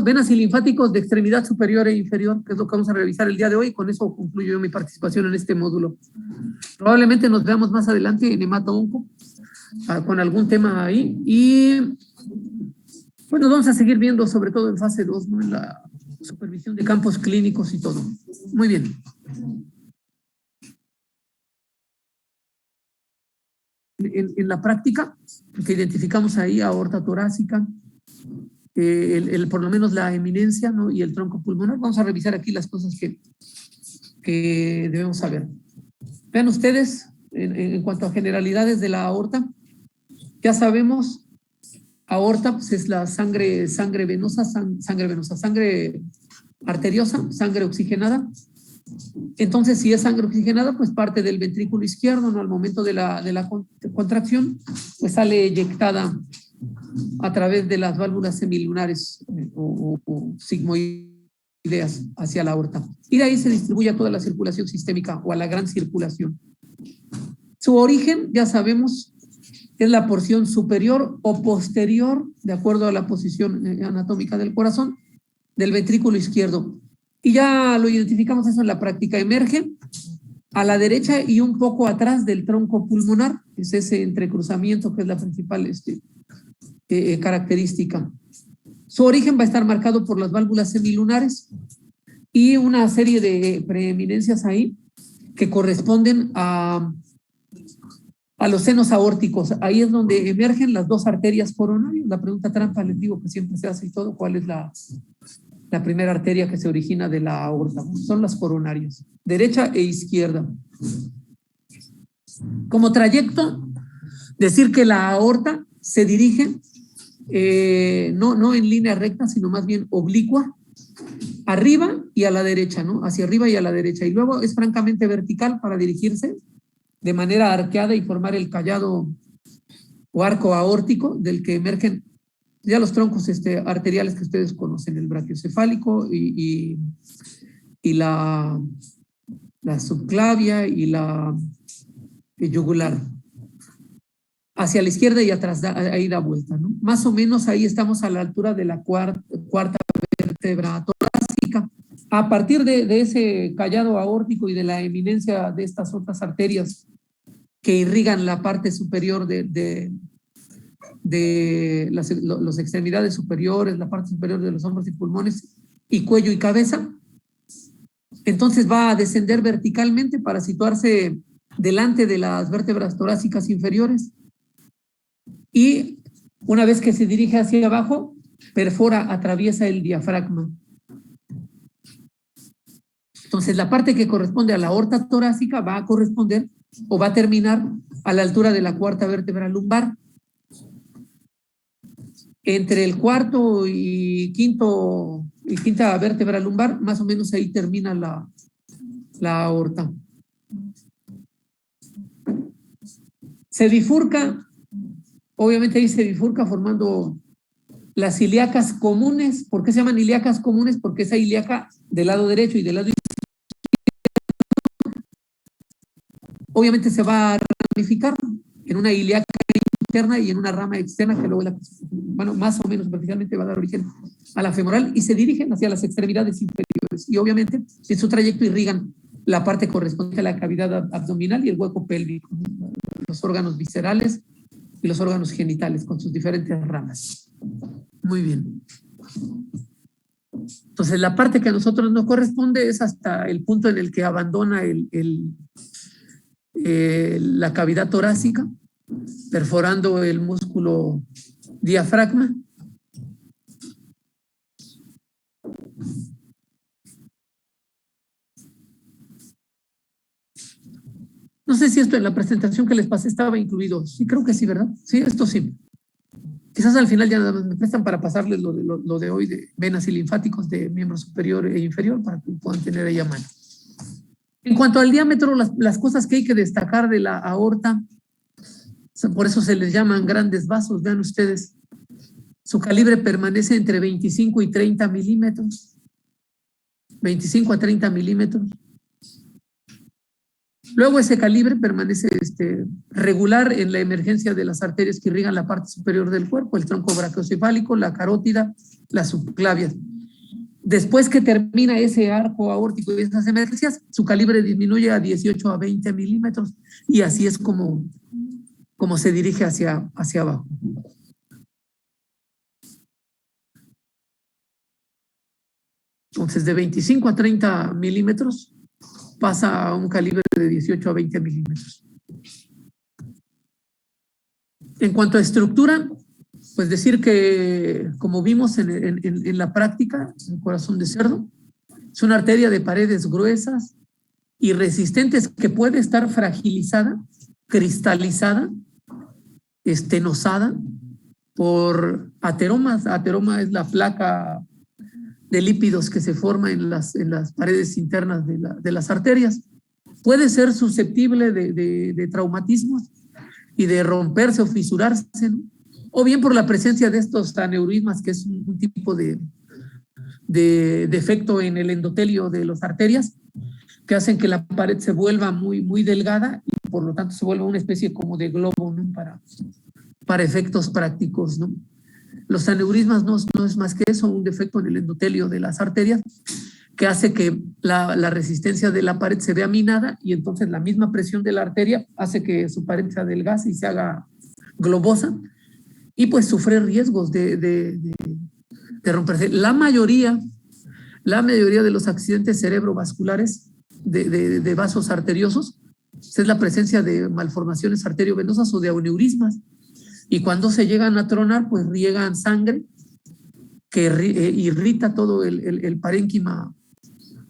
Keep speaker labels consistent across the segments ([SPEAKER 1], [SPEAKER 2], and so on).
[SPEAKER 1] venas y linfáticos de extremidad superior e inferior, que es lo que vamos a revisar el día de hoy. Con eso concluyo mi participación en este módulo. Probablemente nos veamos más adelante en hemato-onco, con algún tema ahí. Y bueno, vamos a seguir viendo sobre todo en fase 2, ¿no? En la supervisión de campos clínicos y todo. Muy bien. En la práctica, que identificamos ahí aorta torácica, por lo menos la eminencia, ¿no? Y el tronco pulmonar. Vamos a revisar aquí las cosas que debemos saber. Vean ustedes, en cuanto a generalidades de la aorta, ya sabemos, aorta pues es la sangre venosa, sangre arteriosa, sangre oxigenada. Entonces, si es sangre oxigenada, pues parte del ventrículo izquierdo, ¿no? Al momento de la contracción, pues sale eyectada a través de las válvulas semilunares o sigmoideas hacia la aorta. Y de ahí se distribuye a toda la circulación sistémica o a la gran circulación. Su origen, ya sabemos, es la porción superior o posterior, de acuerdo a la posición anatómica del corazón, del ventrículo izquierdo. Y ya lo identificamos eso en la práctica. Emerge a la derecha y un poco atrás del tronco pulmonar, es ese entrecruzamiento que es la principal característica. Su origen va a estar marcado por las válvulas semilunares y una serie de preeminencias ahí que corresponden a los senos aórticos. Ahí es donde emergen las dos arterias coronarias. La pregunta trampa, les digo que siempre se hace y todo, ¿cuál es la primera arteria que se origina de la aorta? Son las coronarias, derecha e izquierda. Como trayecto, decir que la aorta se dirige no en línea recta, sino más bien oblicua, arriba y a la derecha, ¿no? Hacia arriba y a la derecha. Y luego es francamente vertical para dirigirse de manera arqueada y formar el callado o arco aórtico del que emergen ya los troncos arteriales que ustedes conocen, el brachiocefálico y la subclavia y la yugular. Hacia la izquierda y atrás, ahí da vuelta, ¿no? Más o menos ahí estamos a la altura de la cuarta vértebra torácica. A partir de ese callado aórtico y de la eminencia de estas otras arterias que irrigan la parte superior de las extremidades superiores, la parte superior de los hombros y pulmones, y cuello y cabeza, entonces va a descender verticalmente para situarse delante de las vértebras torácicas inferiores, y una vez que se dirige hacia abajo, perfora, atraviesa el diafragma. Entonces la parte que corresponde a la aorta torácica va a corresponder o va a terminar a la altura de la cuarta vértebra lumbar. Entre el cuarto y quinta vértebra lumbar, más o menos ahí termina la aorta. Se bifurca, obviamente ahí se bifurca formando las ilíacas comunes. ¿Por qué se llaman ilíacas comunes? Porque esa ilíaca del lado derecho y del lado izquierdo obviamente se va a ramificar en una ilíaca interna y en una rama externa que luego, más o menos superficialmente va a dar origen a la femoral, y se dirigen hacia las extremidades inferiores y obviamente en su trayecto irrigan la parte correspondiente a la cavidad abdominal y el hueco pélvico, los órganos viscerales y los órganos genitales con sus diferentes ramas. Muy bien. Entonces la parte que a nosotros nos corresponde es hasta el punto en el que abandona la cavidad torácica, perforando el músculo diafragma. No sé si esto en la presentación que les pasé estaba incluido. Sí, creo que sí, ¿verdad? Sí, esto sí. Quizás al final ya nada más me prestan para pasarles lo de hoy de venas y linfáticos de miembro superior e inferior para que puedan tener ahí a mano. En cuanto al diámetro, las cosas que hay que destacar de la aorta, por eso se les llaman grandes vasos, vean ustedes. Su calibre permanece entre 25 y 30 milímetros. 25 a 30 milímetros. Luego ese calibre permanece regular en la emergencia de las arterias que irrigan la parte superior del cuerpo, el tronco brachiocefálico, la carótida, las subclavias. Después que termina ese arco aórtico y esas emergencias, su calibre disminuye a 18 a 20 milímetros y así es como se dirige hacia abajo. Entonces, de 25 a 30 milímetros pasa a un calibre de 18 a 20 milímetros. En cuanto a estructura, pues decir que, como vimos en la práctica, el corazón de cerdo, es una arteria de paredes gruesas y resistentes que puede estar fragilizada, cristalizada, estenosada por ateromas. Ateroma es la placa de lípidos que se forma en las paredes internas de las arterias. Puede ser susceptible de traumatismos y de romperse o fisurarse, ¿no? O bien por la presencia de estos aneurismas, que es un tipo de defecto en el endotelio de las arterias, que hacen que la pared se vuelva muy, muy delgada y por lo tanto se vuelva una especie como de globo, ¿no? Para efectos prácticos, ¿no? Los aneurismas no es más que eso, un defecto en el endotelio de las arterias que hace que la resistencia de la pared se vea minada y entonces la misma presión de la arteria hace que su pared se adelgace y se haga globosa y pues sufre riesgos de romperse. La mayoría de los accidentes cerebrovasculares de vasos arteriosos es la presencia de malformaciones arteriovenosas o de aneurismas. Y cuando se llegan a tronar, pues riegan sangre que irrita todo el parénquima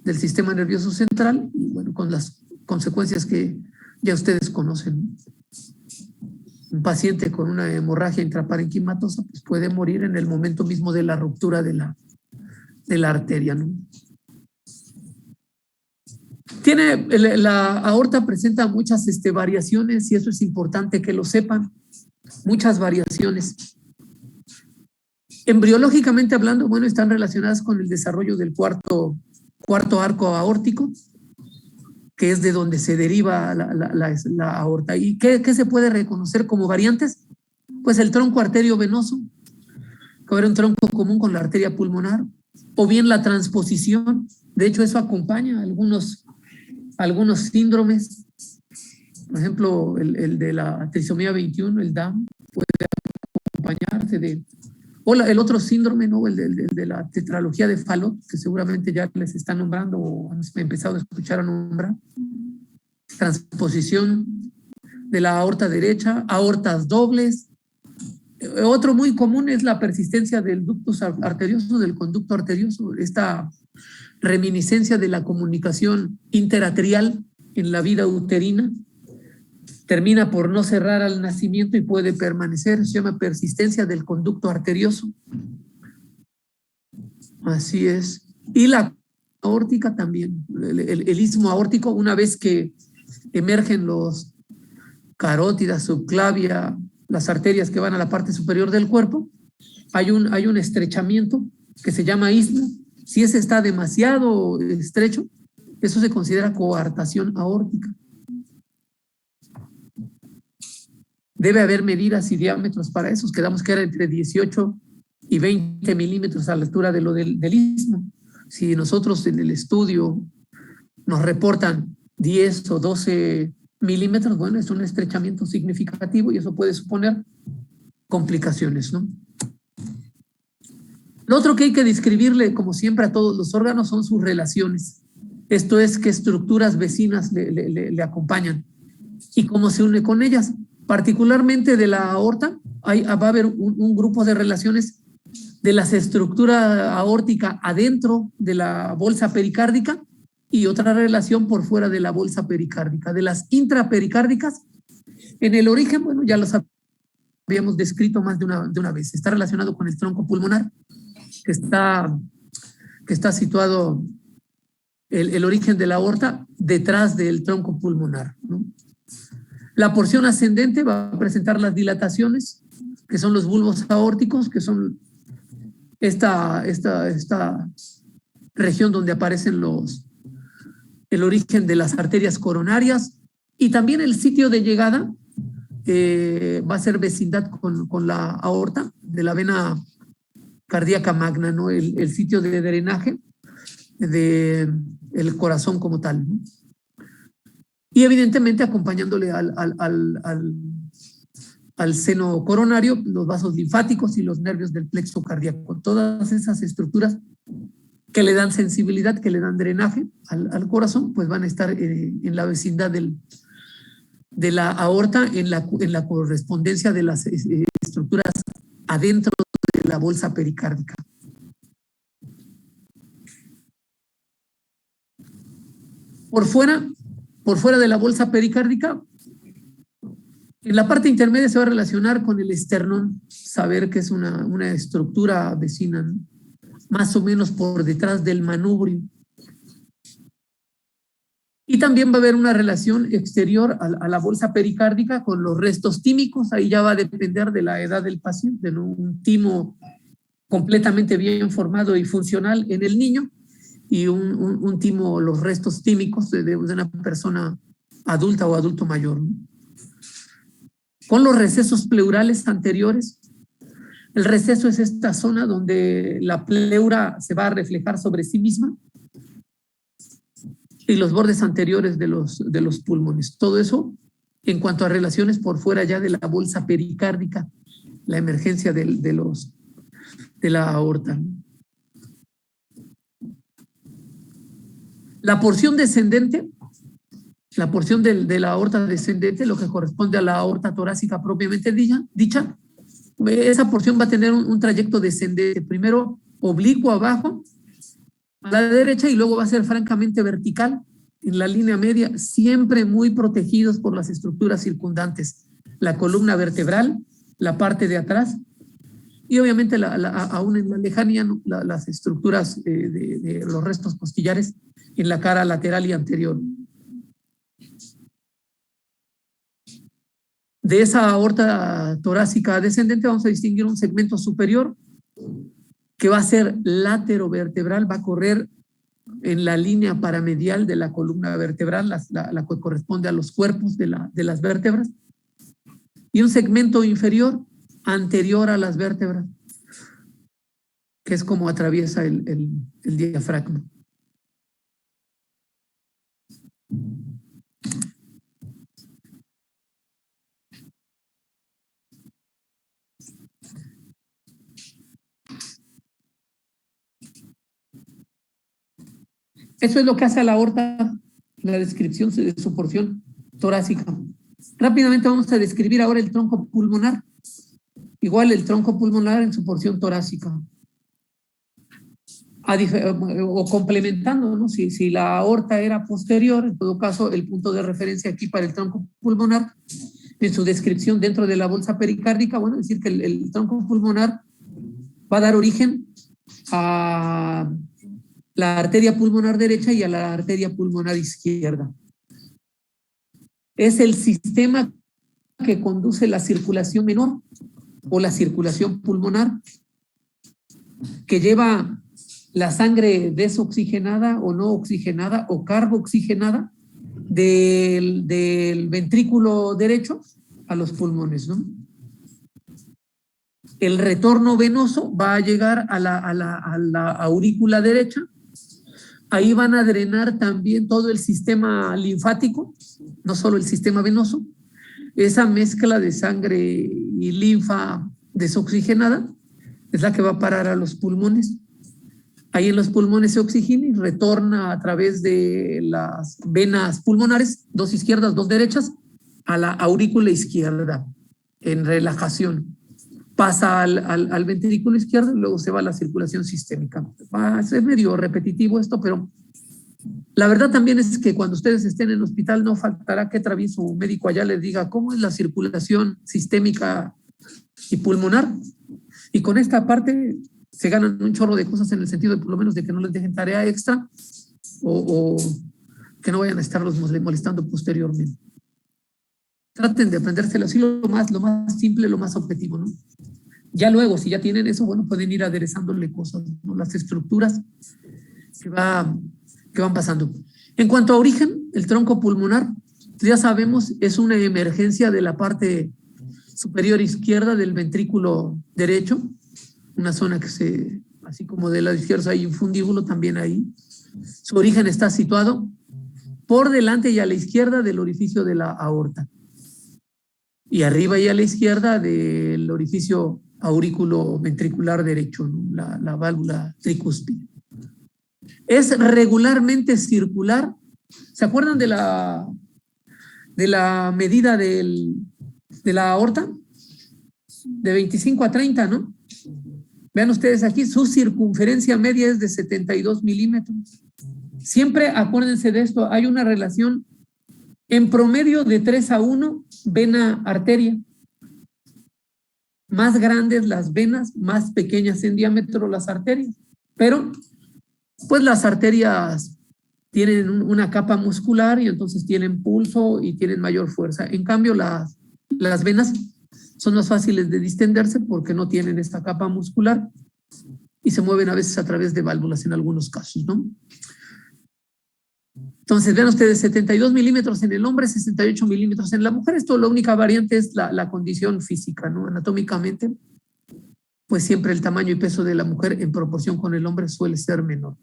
[SPEAKER 1] del sistema nervioso central y bueno, con las consecuencias que ya ustedes conocen. Un paciente con una hemorragia intraparenquimatosa pues puede morir en el momento mismo de la ruptura de la arteria, ¿no? La aorta presenta muchas variaciones y eso es importante que lo sepan, muchas variaciones. Embriológicamente hablando, bueno, están relacionadas con el desarrollo del cuarto arco aórtico, que es de donde se deriva la aorta. ¿Y qué se puede reconocer como variantes? Pues el tronco arterio venoso, que va a haber un tronco común con la arteria pulmonar, o bien la transposición. De hecho, eso acompaña algunos síndromes. Por ejemplo, el de la trisomía 21, el DAM, puede acompañarse de... O el otro síndrome, ¿no? El de la tetralogía de Fallot, que seguramente ya les están nombrando o han empezado a escuchar a nombrar. Transposición de la aorta derecha, aortas dobles. Otro muy común es la persistencia del ductus arterioso, del conducto arterioso, esta reminiscencia de la comunicación interatrial en la vida uterina. Termina por no cerrar al nacimiento y puede permanecer, se llama persistencia del conducto arterioso. Así es. Y la aórtica también, el istmo aórtico, una vez que emergen los carótidas, subclavia, las arterias que van a la parte superior del cuerpo, hay un estrechamiento que se llama istmo. Si ese está demasiado estrecho, eso se considera coartación aórtica. Debe haber medidas y diámetros para eso. Quedamos que era entre 18 y 20 milímetros a la altura del istmo. Si nosotros en el estudio nos reportan 10 o 12 milímetros, bueno, es un estrechamiento significativo y eso puede suponer complicaciones, ¿no? Lo otro que hay que describirle, como siempre, a todos los órganos son sus relaciones. Esto es, qué estructuras vecinas le acompañan y cómo se une con ellas. Particularmente de la aorta, va a haber un grupo de relaciones de la estructura aórtica adentro de la bolsa pericárdica y otra relación por fuera de la bolsa pericárdica. De las intrapericárdicas, en el origen, bueno, ya los habíamos descrito más de una vez. Está relacionado con el tronco pulmonar, que está situado el origen de la aorta detrás del tronco pulmonar, ¿no? La porción ascendente va a presentar las dilataciones, que son los bulbos aórticos, que son esta región donde aparecen el origen de las arterias coronarias, y también el sitio de llegada va a ser vecindad con la aorta de la vena cardíaca magna, ¿no? El sitio de drenaje del corazón como tal, ¿no? Y evidentemente acompañándole al seno coronario, los vasos linfáticos y los nervios del plexo cardíaco. Todas esas estructuras que le dan sensibilidad, que le dan drenaje al corazón, pues van a estar en la vecindad de la aorta, en la correspondencia de las estructuras adentro de la bolsa pericárdica. Por fuera de la bolsa pericárdica, en la parte intermedia se va a relacionar con el esternón, saber que es una estructura vecina, ¿no? Más o menos por detrás del manubrio. Y también va a haber una relación exterior a la bolsa pericárdica con los restos tímicos. Ahí ya va a depender de la edad del paciente, ¿no? Un timo completamente bien formado y funcional en el niño y un timo, los restos tímicos de una persona adulta o adulto mayor, ¿no? Con los recesos pleurales anteriores. El receso es esta zona donde la pleura se va a reflejar sobre sí misma y los bordes anteriores de los pulmones. Todo eso en cuanto a relaciones por fuera ya de la bolsa pericárdica, la emergencia de la aorta. La porción descendente, la porción de la aorta descendente, lo que corresponde a la aorta torácica propiamente dicha, esa porción va a tener un trayecto descendente, primero oblicuo abajo, a la derecha, y luego va a ser francamente vertical en la línea media, siempre muy protegidos por las estructuras circundantes, la columna vertebral, la parte de atrás, y obviamente aún en la lejanía, ¿no? Las estructuras de los restos costillares en la cara lateral y anterior. De esa aorta torácica descendente vamos a distinguir un segmento superior que va a ser laterovertebral, va a correr en la línea paramedial de la columna vertebral, la que corresponde a los cuerpos de las vértebras, y un segmento inferior anterior a las vértebras, que es como atraviesa el diafragma. Eso es lo que hace a la aorta, la descripción de su porción torácica. Rápidamente vamos a describir ahora el tronco pulmonar. Igual el tronco pulmonar en su porción torácica. O complementando, ¿no? Si la aorta era posterior, en todo caso, el punto de referencia aquí para el tronco pulmonar, en su descripción dentro de la bolsa pericárdica, bueno, es decir que el tronco pulmonar va a dar origen a la arteria pulmonar derecha y a la arteria pulmonar izquierda. Es el sistema que conduce la circulación menor o la circulación pulmonar, que lleva la sangre desoxigenada o no oxigenada o carbooxigenada del ventrículo derecho a los pulmones, ¿no? El retorno venoso va a llegar a la aurícula derecha. Ahí van a drenar también todo el sistema linfático, no solo el sistema venoso. Esa mezcla de sangre y linfa desoxigenada es la que va a parar a los pulmones. Ahí en los pulmones se oxigena y retorna a través de las venas pulmonares, dos izquierdas, dos derechas, a la aurícula izquierda, en relajación. Pasa al ventrículo izquierdo y luego se va a la circulación sistémica. Es medio repetitivo esto, pero la verdad también es que cuando ustedes estén en el hospital no faltará que atraviese un médico allá les diga cómo es la circulación sistémica y pulmonar. Y con esta parte se ganan un chorro de cosas en el sentido de por lo menos de que no les dejen tarea extra o que no vayan a estarlos molestando posteriormente. Traten de aprendérselo así lo más simple, lo más objetivo, ¿no? Ya luego, si ya tienen eso, bueno, pueden ir aderezándole cosas, ¿no? Las estructuras que van pasando. En cuanto a origen, el tronco pulmonar, ya sabemos, es una emergencia de la parte superior izquierda del ventrículo derecho. una zona que se, así como del lado izquierdo hay un fundíbulo también ahí. Su origen está situado por delante y a la izquierda del orificio de la aorta. Y arriba y a la izquierda del orificio aurículo ventricular derecho, ¿no? La válvula tricúspide. Es regularmente circular. ¿Se acuerdan de la medida de la aorta? De 25 a 30, ¿no? Vean ustedes aquí, su circunferencia media es de 72 milímetros. Siempre acuérdense de esto, hay una relación en promedio de 3:1 vena-arteria. Más grandes las venas, más pequeñas en diámetro las arterias. Pero, pues las arterias tienen una capa muscular y entonces tienen pulso y tienen mayor fuerza. En cambio, las venas son más fáciles de distenderse porque no tienen esta capa muscular y se mueven a veces a través de válvulas en algunos casos, ¿no? Entonces, vean ustedes, 72 milímetros en el hombre, 68 milímetros en la mujer. Esto, la única variante es la condición física, ¿no? Anatómicamente, pues siempre el tamaño y peso de la mujer en proporción con el hombre suele ser menor.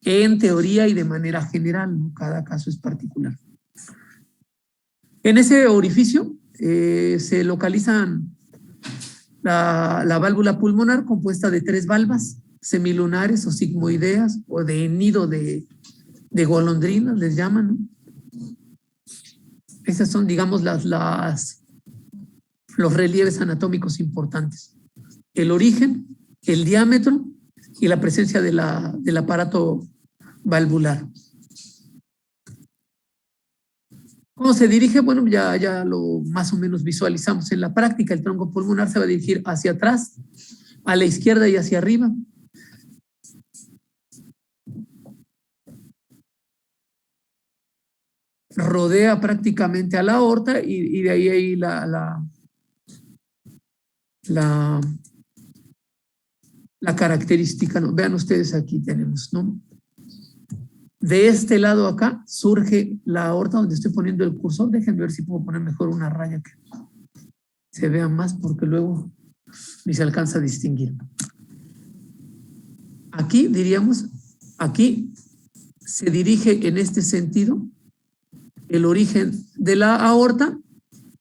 [SPEAKER 1] En teoría y de manera general, ¿no? Cada caso es particular. En ese orificio se localizan la válvula pulmonar compuesta de 3 valvas semilunares o sigmoideas o de nido de golondrinas, les llaman, ¿no? Esas son, digamos, los relieves anatómicos importantes. El origen, el diámetro y la presencia del aparato valvular. ¿Cómo se dirige? Bueno, ya lo más o menos visualizamos en la práctica. El tronco pulmonar se va a dirigir hacia atrás, a la izquierda y hacia arriba. Rodea prácticamente a la aorta y de ahí la característica, ¿no? Vean ustedes, aquí tenemos, ¿no? De este lado acá surge la aorta donde estoy poniendo el cursor. Déjenme ver si puedo poner mejor una raya que se vea más porque luego ni se alcanza a distinguir. Aquí diríamos, aquí se dirige en este sentido el origen de la aorta,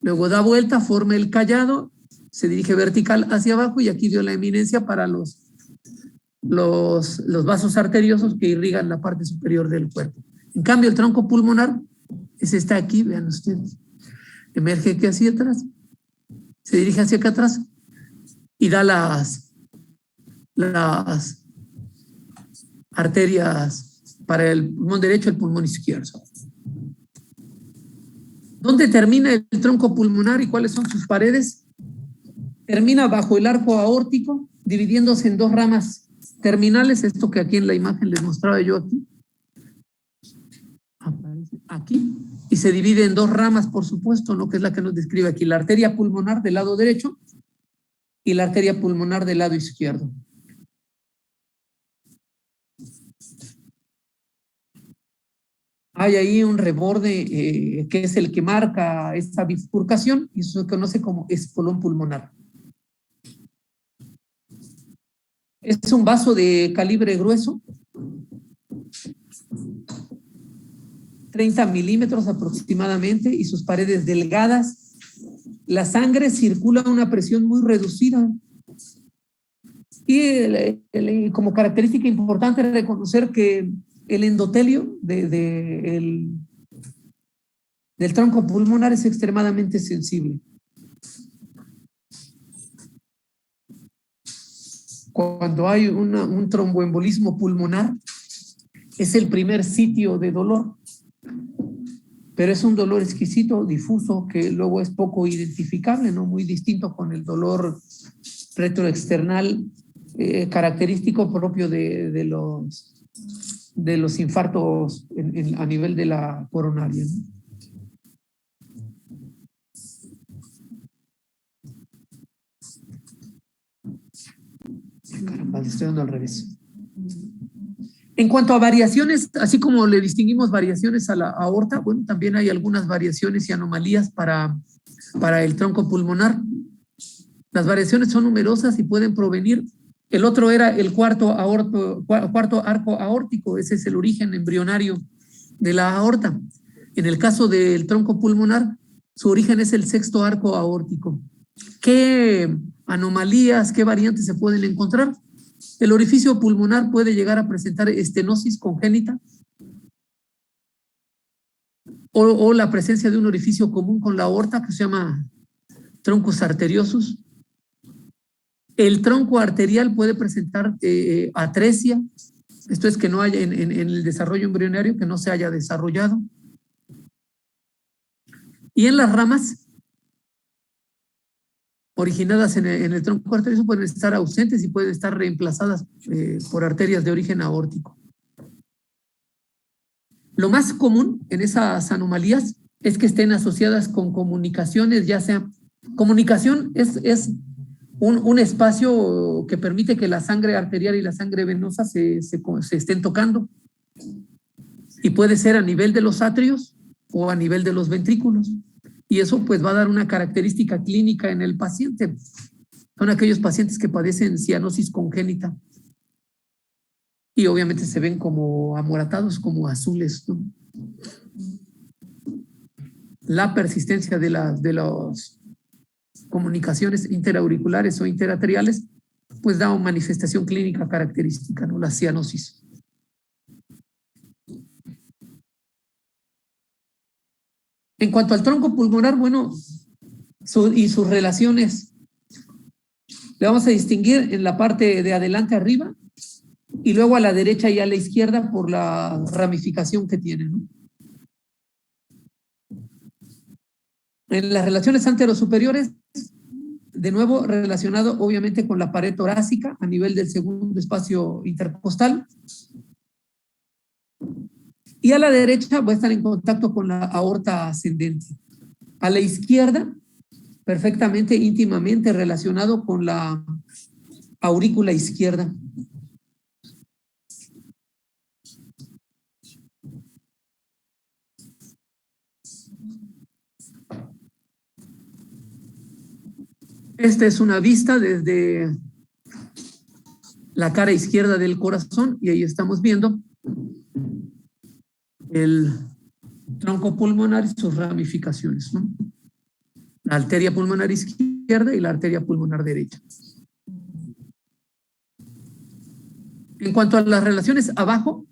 [SPEAKER 1] luego da vuelta, forma el callado, se dirige vertical hacia abajo y aquí dio la eminencia para los vasos arteriosos que irrigan la parte superior del cuerpo. En cambio, el tronco pulmonar, ese está aquí, vean ustedes, emerge aquí hacia atrás, se dirige hacia acá atrás y da las arterias para el pulmón derecho, el pulmón izquierdo. ¿Dónde termina el tronco pulmonar y cuáles son sus paredes? Termina bajo el arco aórtico, dividiéndose en 2 ramas terminales, esto que aquí en la imagen les mostraba yo aquí. Aparece aquí. Y se divide en 2 ramas, por supuesto, ¿no? Que es la que nos describe aquí, la arteria pulmonar del lado derecho y la arteria pulmonar del lado izquierdo. Hay ahí un reborde que es el que marca esta bifurcación y eso se conoce como espolón pulmonar. Es un vaso de calibre grueso, 30 milímetros aproximadamente, y sus paredes delgadas. La sangre circula a una presión muy reducida. Y como característica importante reconocer que el endotelio del tronco pulmonar es extremadamente sensible. Cuando hay un tromboembolismo pulmonar, es el primer sitio de dolor, pero es un dolor exquisito, difuso, que luego es poco identificable, ¿no? Muy distinto con el dolor retroexternal característico propio de los infartos a nivel de la coronaria, ¿no? Caramba, le estoy dando al revés. En cuanto a variaciones, así como le distinguimos variaciones a la aorta, bueno, también hay algunas variaciones y anomalías para el tronco pulmonar. Las variaciones son numerosas y pueden provenir El otro era el cuarto arco aórtico, ese es el origen embrionario de la aorta. En el caso del tronco pulmonar, su origen es el sexto arco aórtico. ¿Qué anomalías, qué variantes se pueden encontrar? El orificio pulmonar puede llegar a presentar estenosis congénita o la presencia de un orificio común con la aorta que se llama troncus arteriosus. El tronco arterial puede presentar atresia, esto es que no haya en el desarrollo embrionario, que no se haya desarrollado. Y en las ramas originadas en el tronco arterioso pueden estar ausentes y pueden estar reemplazadas por arterias de origen aórtico. Lo más común en esas anomalías es que estén asociadas con comunicaciones, ya sea, comunicación es un espacio que permite que la sangre arterial y la sangre venosa se estén tocando. Y puede ser a nivel de los atrios o a nivel de los ventrículos. Y eso pues va a dar una característica clínica en el paciente. Son aquellos pacientes que padecen cianosis congénita. Y obviamente se ven como amoratados, como azules, ¿no? La persistencia de las comunicaciones interauriculares o interatriales, pues da una manifestación clínica característica, ¿no? La cianosis. En cuanto al tronco pulmonar, bueno, y sus relaciones, le vamos a distinguir en la parte de adelante arriba y luego a la derecha y a la izquierda por la ramificación que tiene, ¿no? En las relaciones anterosuperiores, de nuevo relacionado obviamente con la pared torácica a nivel del segundo espacio intercostal. Y a la derecha va a estar en contacto con la aorta ascendente. A la izquierda, perfectamente, íntimamente relacionado con la aurícula izquierda. Esta es una vista desde la cara izquierda del corazón y ahí estamos viendo el tronco pulmonar y sus ramificaciones, ¿no? La arteria pulmonar izquierda y la arteria pulmonar derecha. En cuanto a las relaciones abajo,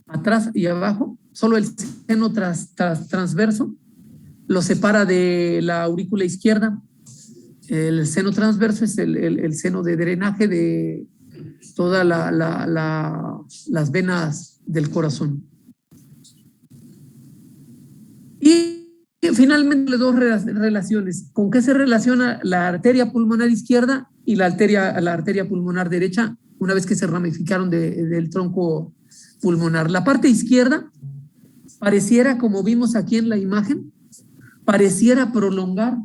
[SPEAKER 1] atrás y abajo, solo el seno transverso lo separa de la aurícula izquierda. El seno transverso es el seno de drenaje de todas las venas del corazón. Y finalmente dos relaciones. ¿Con qué se relaciona la arteria pulmonar izquierda y la arteria pulmonar derecha una vez que se ramificaron del tronco pulmonar? La parte izquierda pareciera, como vimos aquí en la imagen, pareciera prolongar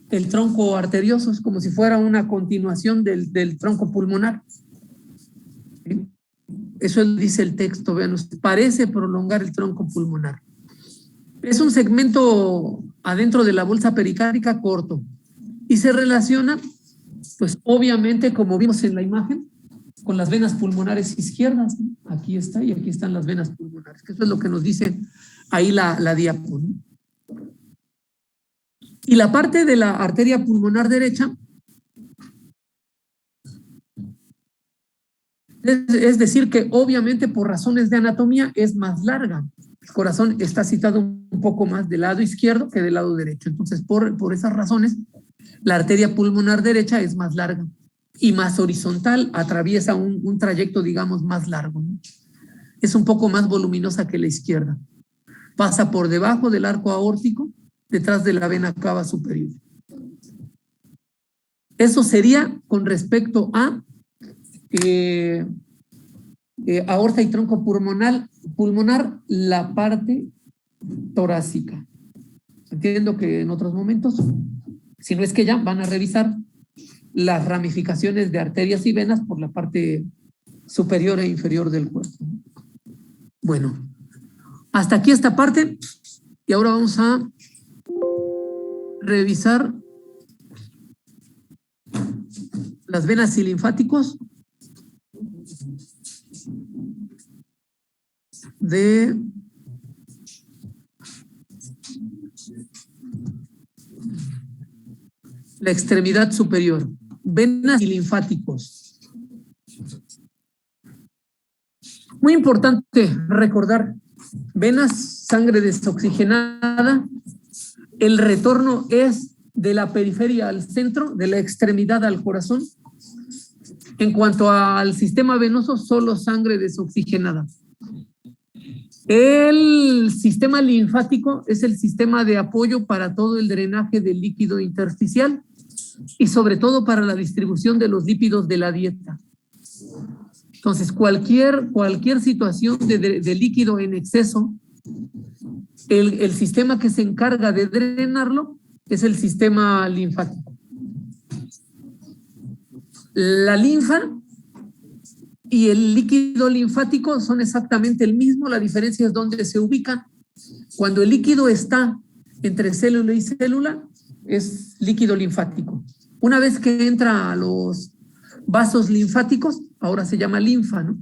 [SPEAKER 1] el tronco arterioso, es como si fuera una continuación del tronco pulmonar. ¿Sí? Eso dice el texto, vean, parece prolongar el tronco pulmonar. Es un segmento adentro de la bolsa pericárdica corto y se relaciona, pues obviamente, como vimos en la imagen, con las venas pulmonares izquierdas, ¿no? Aquí está y aquí están las venas pulmonares, que eso es lo que nos dice ahí la diapo, ¿no? Y la parte de la arteria pulmonar derecha, es decir, que obviamente por razones de anatomía es más larga. El corazón está situado un poco más del lado izquierdo que del lado derecho. Entonces, por esas razones, la arteria pulmonar derecha es más larga y más horizontal, atraviesa un trayecto, digamos, más largo, ¿no? Es un poco más voluminosa que la izquierda. Pasa por debajo del arco aórtico, detrás de la vena cava superior. Eso sería con respecto a aorta y tronco pulmonar, la parte torácica. Entiendo que en otros momentos, si no es que ya, van a revisar las ramificaciones de arterias y venas por la parte superior e inferior del cuerpo. Bueno, hasta aquí esta parte y ahora vamos a revisar las venas y linfáticos de la extremidad superior. Venas y linfáticos. Muy importante recordar, venas, sangre desoxigenada, el retorno es de la periferia al centro, de la extremidad al corazón. En cuanto al sistema venoso, solo sangre desoxigenada. El sistema linfático es el sistema de apoyo para todo el drenaje del líquido intersticial y sobre todo para la distribución de los lípidos de la dieta. Entonces, cualquier situación de líquido en exceso, el sistema que se encarga de drenarlo es el sistema linfático. La linfa y el líquido linfático son exactamente el mismo, la diferencia es dónde se ubican. Cuando el líquido está entre célula y célula, es líquido linfático. Una vez que entra a los vasos linfáticos, ahora se llama linfa, ¿no?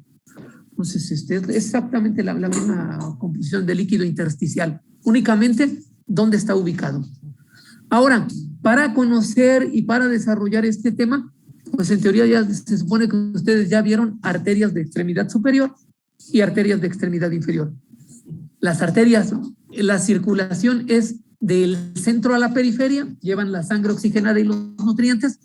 [SPEAKER 1] Entonces, es exactamente la misma composición de líquido intersticial, únicamente dónde está ubicado. Ahora, para conocer y para desarrollar este tema, pues en teoría ya se supone que ustedes ya vieron arterias de extremidad superior y arterias de extremidad inferior. Las arterias, la circulación es del centro a la periferia, llevan la sangre oxigenada y los nutrientes,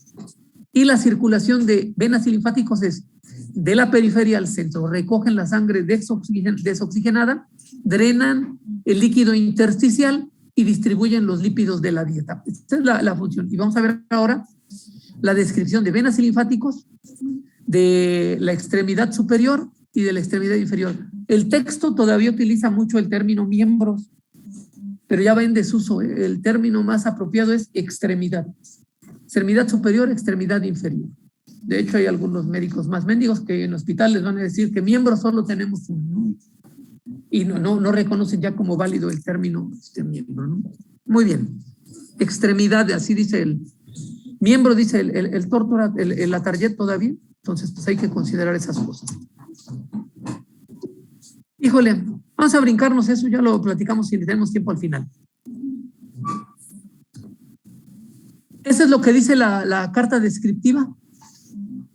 [SPEAKER 1] y la circulación de venas y linfáticos es de la periferia al centro, recogen la sangre desoxigenada, drenan el líquido intersticial y distribuyen los lípidos de la dieta. Esta es la función. Y vamos a ver ahora la descripción de venas y linfáticos de la extremidad superior y de la extremidad inferior. El texto todavía utiliza mucho el término miembros, pero ya va en desuso. El término más apropiado es extremidad. Extremidad superior, extremidad inferior. De hecho, hay algunos médicos más mendigos que en hospital les van a decir que miembros solo tenemos uno, ¿no? Y no reconocen ya como válido el término miembro, ¿no? Muy bien. Extremidad, así dice el miembro, dice el Tórtora, la Target todavía. Entonces, pues hay que considerar esas cosas. Híjole, vamos a brincarnos eso, ya lo platicamos si tenemos tiempo al final. Eso es lo que dice la carta descriptiva.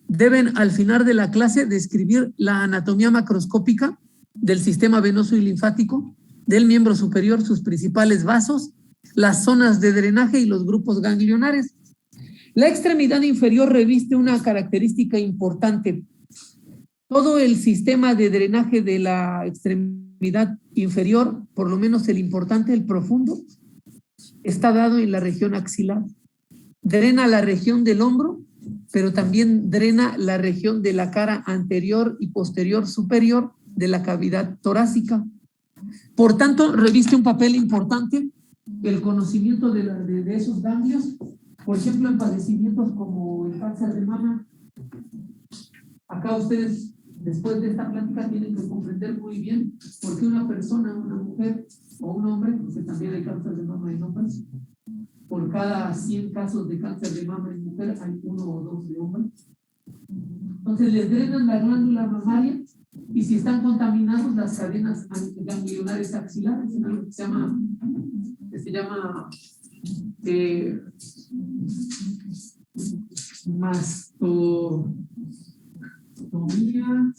[SPEAKER 1] Deben al final de la clase describir la anatomía macroscópica del sistema venoso y linfático, del miembro superior, sus principales vasos, las zonas de drenaje y los grupos ganglionares. La extremidad inferior reviste una característica importante. Todo el sistema de drenaje de la extremidad inferior, por lo menos el importante, el profundo, está dado en la región axilar. Drena la región del hombro, pero también drena la región de la cara anterior y posterior superior de la cavidad torácica. Por tanto, reviste un papel importante el conocimiento de esos ganglios, por ejemplo, en padecimientos como el cáncer de mama. Acá ustedes, después de esta plática, tienen que comprender muy bien por qué una persona, una mujer o un hombre, porque también hay cáncer de mama en hombres, por cada 100 casos de cáncer de mama en mujer hay 1 o 2 de hombres. Entonces les drenan la glándula mamaria y si están contaminados las cadenas ganglionares axilares en algo que se llama mastomía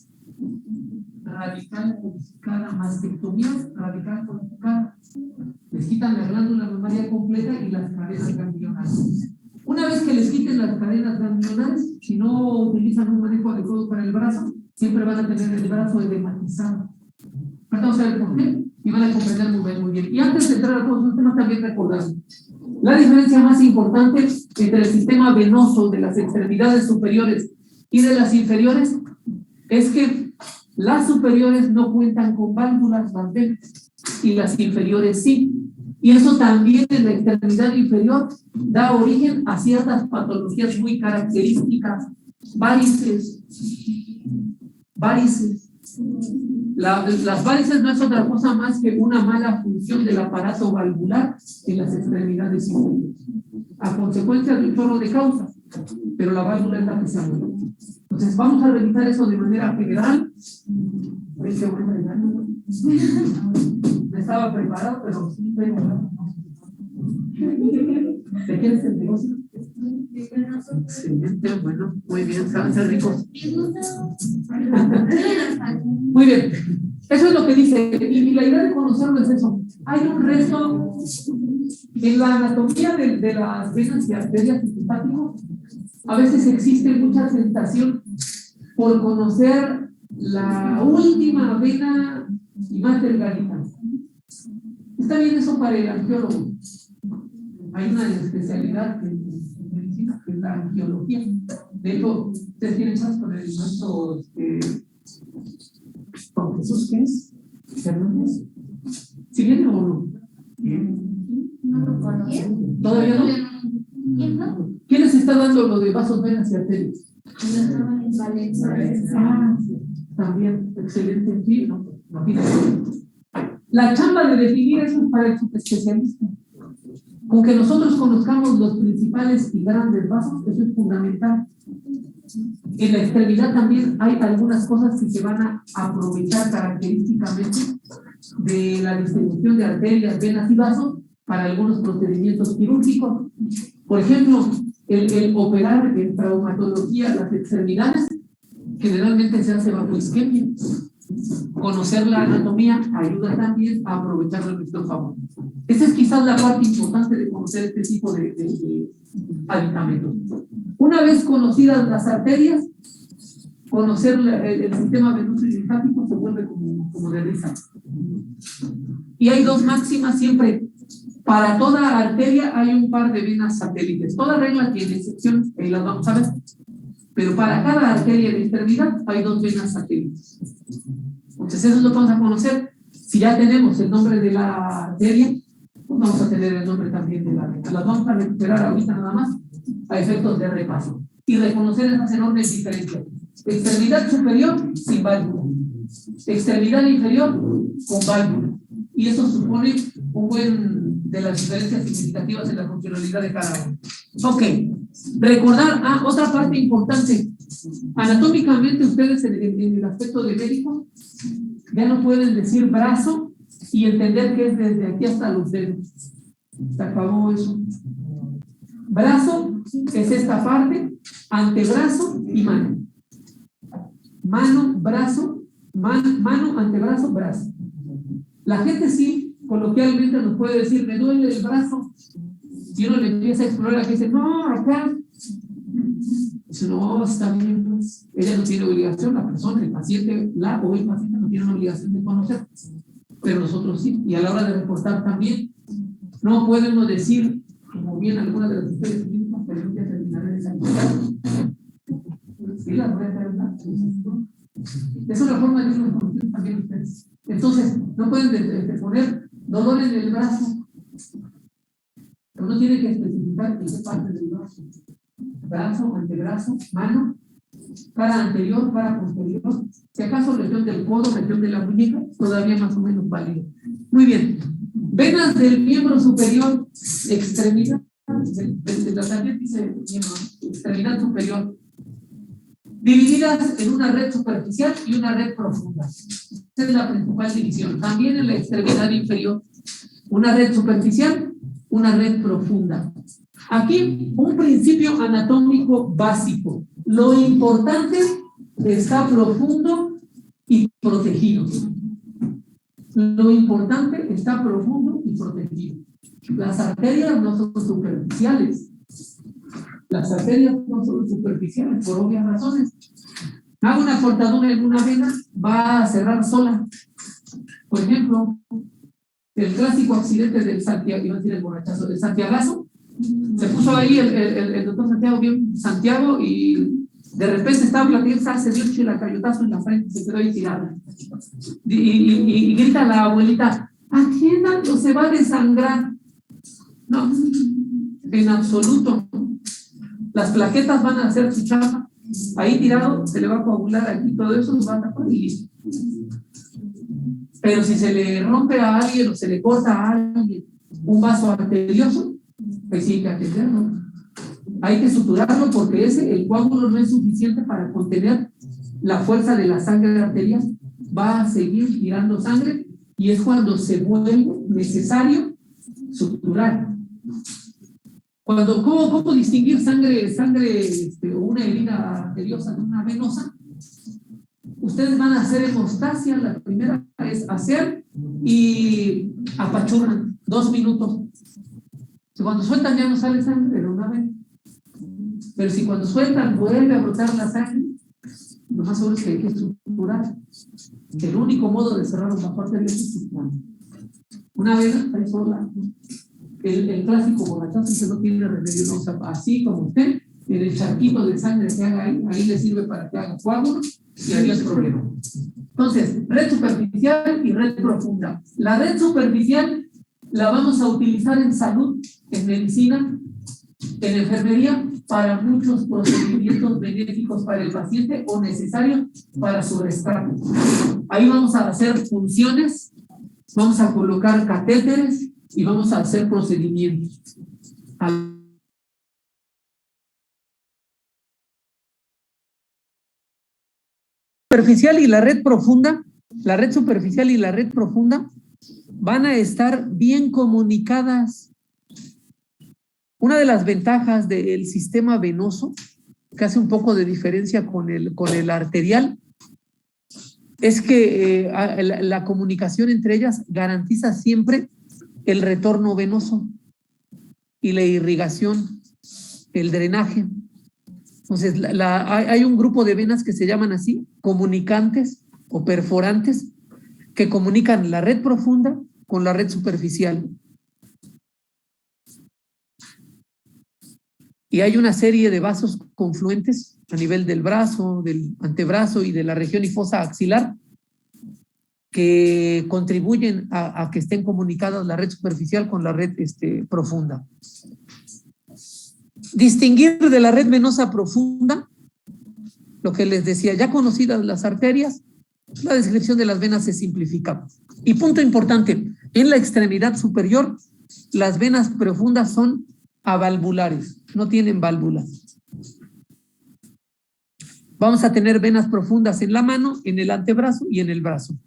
[SPEAKER 1] radical modificada, mastectomía radical modificada. Les quitan la glándula mamaria completa y las cadenas ganglionares. Una vez que les quiten las cadenas ganglionares, si no utilizan un manejo adecuado para el brazo, siempre van a tener el brazo edematizado. Vamos a ver por qué y van a comprender muy bien. Y antes de entrar a todos los temas, también recordar la diferencia más importante entre el sistema venoso de las extremidades superiores y de las inferiores es que las superiores no cuentan con válvulas, las venas, y las inferiores sí. Y eso también en la extremidad inferior da origen a ciertas patologías muy características, varices. Las varices no es otra cosa más que una mala función del aparato valvular en las extremidades inferiores, a consecuencia de un chorro de causas. pero la válvula es la que se abre. Entonces, vamos a revisar eso de manera general. No estaba preparado, pero sí tengo. ¿De quién es el negocio? Excelente, bueno, muy bien, saben ser ricos. Muy bien, eso es lo que dice, y la idea de conocerlo es eso. Hay un resto en la anatomía de las venas y arterias simpáticos. A veces existe mucha tentación por conocer la última vena y más delgadita. Está bien eso para el angiólogo. Hay una especialidad en medicina que es la angiología. De hecho, ustedes tienen chance con el maestro con Jesús, ¿qué es? ¿Fernández? ¿Sí viene o no?
[SPEAKER 2] No lo conozco.
[SPEAKER 1] ¿Todavía no? ¿Quién les está dando lo de vasos, venas y arterias? También, excelente. Sí, no, la chamba de definir eso es para el subespecialista. Con que nosotros conozcamos los principales y grandes vasos, eso es fundamental. En la extremidad también hay algunas cosas que se van a aprovechar característicamente de la distribución de arterias, venas y vasos para algunos procedimientos quirúrgicos. Por ejemplo, el operar en traumatología las extremidades generalmente se hace bajo isquemia. Conocer la anatomía ayuda también a aprovecharlo en nuestro favor. Esa es quizás la parte importante de conocer este tipo de aditamentos. Una vez conocidas las arterias, conocer el sistema venoso y linfático se vuelve como de risa. Y hay dos máximas siempre. Para toda arteria hay un par de venas satélites. Toda regla tiene excepciones, ahí las vamos a ver. Pero para cada arteria de extremidad hay dos venas satélites. Entonces eso es lo que vamos a conocer. Si ya tenemos el nombre de la arteria, pues vamos a tener el nombre también de la vena. Las vamos a recuperar ahorita nada más a efectos de repaso. Y reconocer esas enormes diferencias. Extremidad superior sin válvula. Extremidad inferior con válvula. Y eso supone un buen de las diferencias significativas en la funcionalidad de cada uno. Ok. Recordar, otra parte importante. Anatómicamente ustedes en el aspecto de médico ya no pueden decir brazo y entender que es desde aquí hasta los dedos. Se acabó eso. Brazo es esta parte, antebrazo y mano. Mano, brazo, mano, antebrazo, brazo. La gente sí, coloquialmente nos puede decir, me duele el brazo. Si uno le empieza a explorar, aquí dice, no, acá. Dice, no, está bien, pues. Ella no tiene obligación, la persona, el paciente, la o el paciente no tiene una obligación de conocer. Pero nosotros sí. Y a la hora de reportar también, no podemos decir, como bien algunas de las historias clínicas, pero ya terminaré de salir. Sí, la voy a hacer una. Es una forma de irlo conociendo también ustedes. Entonces, no pueden poner dolor en el brazo. Pero uno tiene que especificar en qué parte del brazo. Brazo, antebrazo, mano, cara anterior, cara posterior. Si acaso región del codo, región de la muñeca, todavía más o menos válido. Muy bien. Venas del miembro superior, extremidad, de la también dice miembro, extremidad superior, divididas en una red superficial y una red profunda. Esa es la principal división. También en la extremidad inferior, una red superficial, una red profunda. Aquí un principio anatómico básico. Lo importante está profundo y protegido. Lo importante está profundo y protegido. Las arterias no son superficiales. Las arterias no son superficiales por obvias razones. Hago una cortadura en una vena, va a cerrar sola. Por ejemplo, el clásico accidente del Santiago, iba a decir el borrachazo, del Santiagazo. Se puso ahí el doctor Santiago, bien Santiago, y de repente estaba platicando, se dio un chilacayotazo en la frente, se quedó ahí tirado. Y grita la abuelita, atiendan o se va a desangrar. No, en absoluto. Las plaquetas van a hacer su chamba. Ahí tirado, se le va a coagular aquí, todo eso se va a tapar y listo. Pero si se le rompe a alguien o se le corta a alguien un vaso arterioso, pues sí hay que atenderlo. Hay que suturarlo porque el coágulo no es suficiente para contener la fuerza de la sangre arterial. Va a seguir tirando sangre y es cuando se vuelve necesario suturar. ¿Cómo distinguir sangre o una herida arteriosa de una venosa? Ustedes van a hacer hemostasia. La primera es hacer y apachurran 2 minutos. Si cuando sueltan ya no sale sangre de una vez. Pero si cuando sueltan vuelve a brotar la sangre, lo más seguro es que hay que estructurar. El único modo de cerrar una parte de es estructurar. Una vez está sola. El clásico borrachazo que no tiene remedio, no, o sea, así como usted, en el charquito de sangre que haga ahí le sirve para que haga coágulo y ahí el problema. Entonces, red superficial y red profunda. La red superficial la vamos a utilizar en salud, en medicina, en enfermería, para muchos procedimientos benéficos para el paciente o necesarios para su rescate. Ahí vamos a hacer funciones, vamos a colocar catéteres y vamos a hacer procedimientos. Superficial y la red profunda, la red superficial y la red profunda van a estar bien comunicadas. Una de las ventajas del sistema venoso, que hace un poco de diferencia con el arterial, es que la comunicación entre ellas garantiza siempre el retorno venoso y la irrigación, el drenaje. Entonces, hay un grupo de venas que se llaman así, comunicantes o perforantes, que comunican la red profunda con la red superficial. Y hay una serie de vasos confluentes a nivel del brazo, del antebrazo y de la región hifosa axilar que contribuyen a que estén comunicadas la red superficial con la red profunda. Distinguir de la red venosa profunda, lo que les decía, ya conocidas las arterias, la descripción de las venas se simplifica. Y punto importante, en la extremidad superior, las venas profundas son avalvulares, no tienen válvulas. Vamos a tener venas profundas en la mano, en el antebrazo y en el brazo.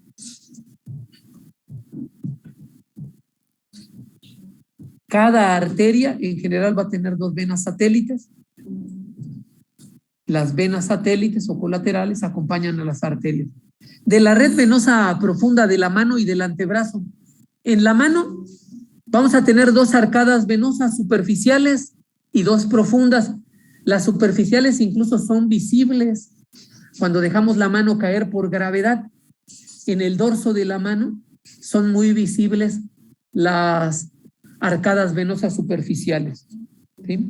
[SPEAKER 1] Cada arteria en general va a tener 2 venas satélites. Las venas satélites o colaterales acompañan a las arterias. De la red venosa profunda de la mano y del antebrazo. En la mano vamos a tener 2 arcadas venosas superficiales y 2 profundas. Las superficiales incluso son visibles cuando dejamos la mano caer por gravedad. En el dorso de la mano son muy visibles las arcadas venosas superficiales. ¿Sí?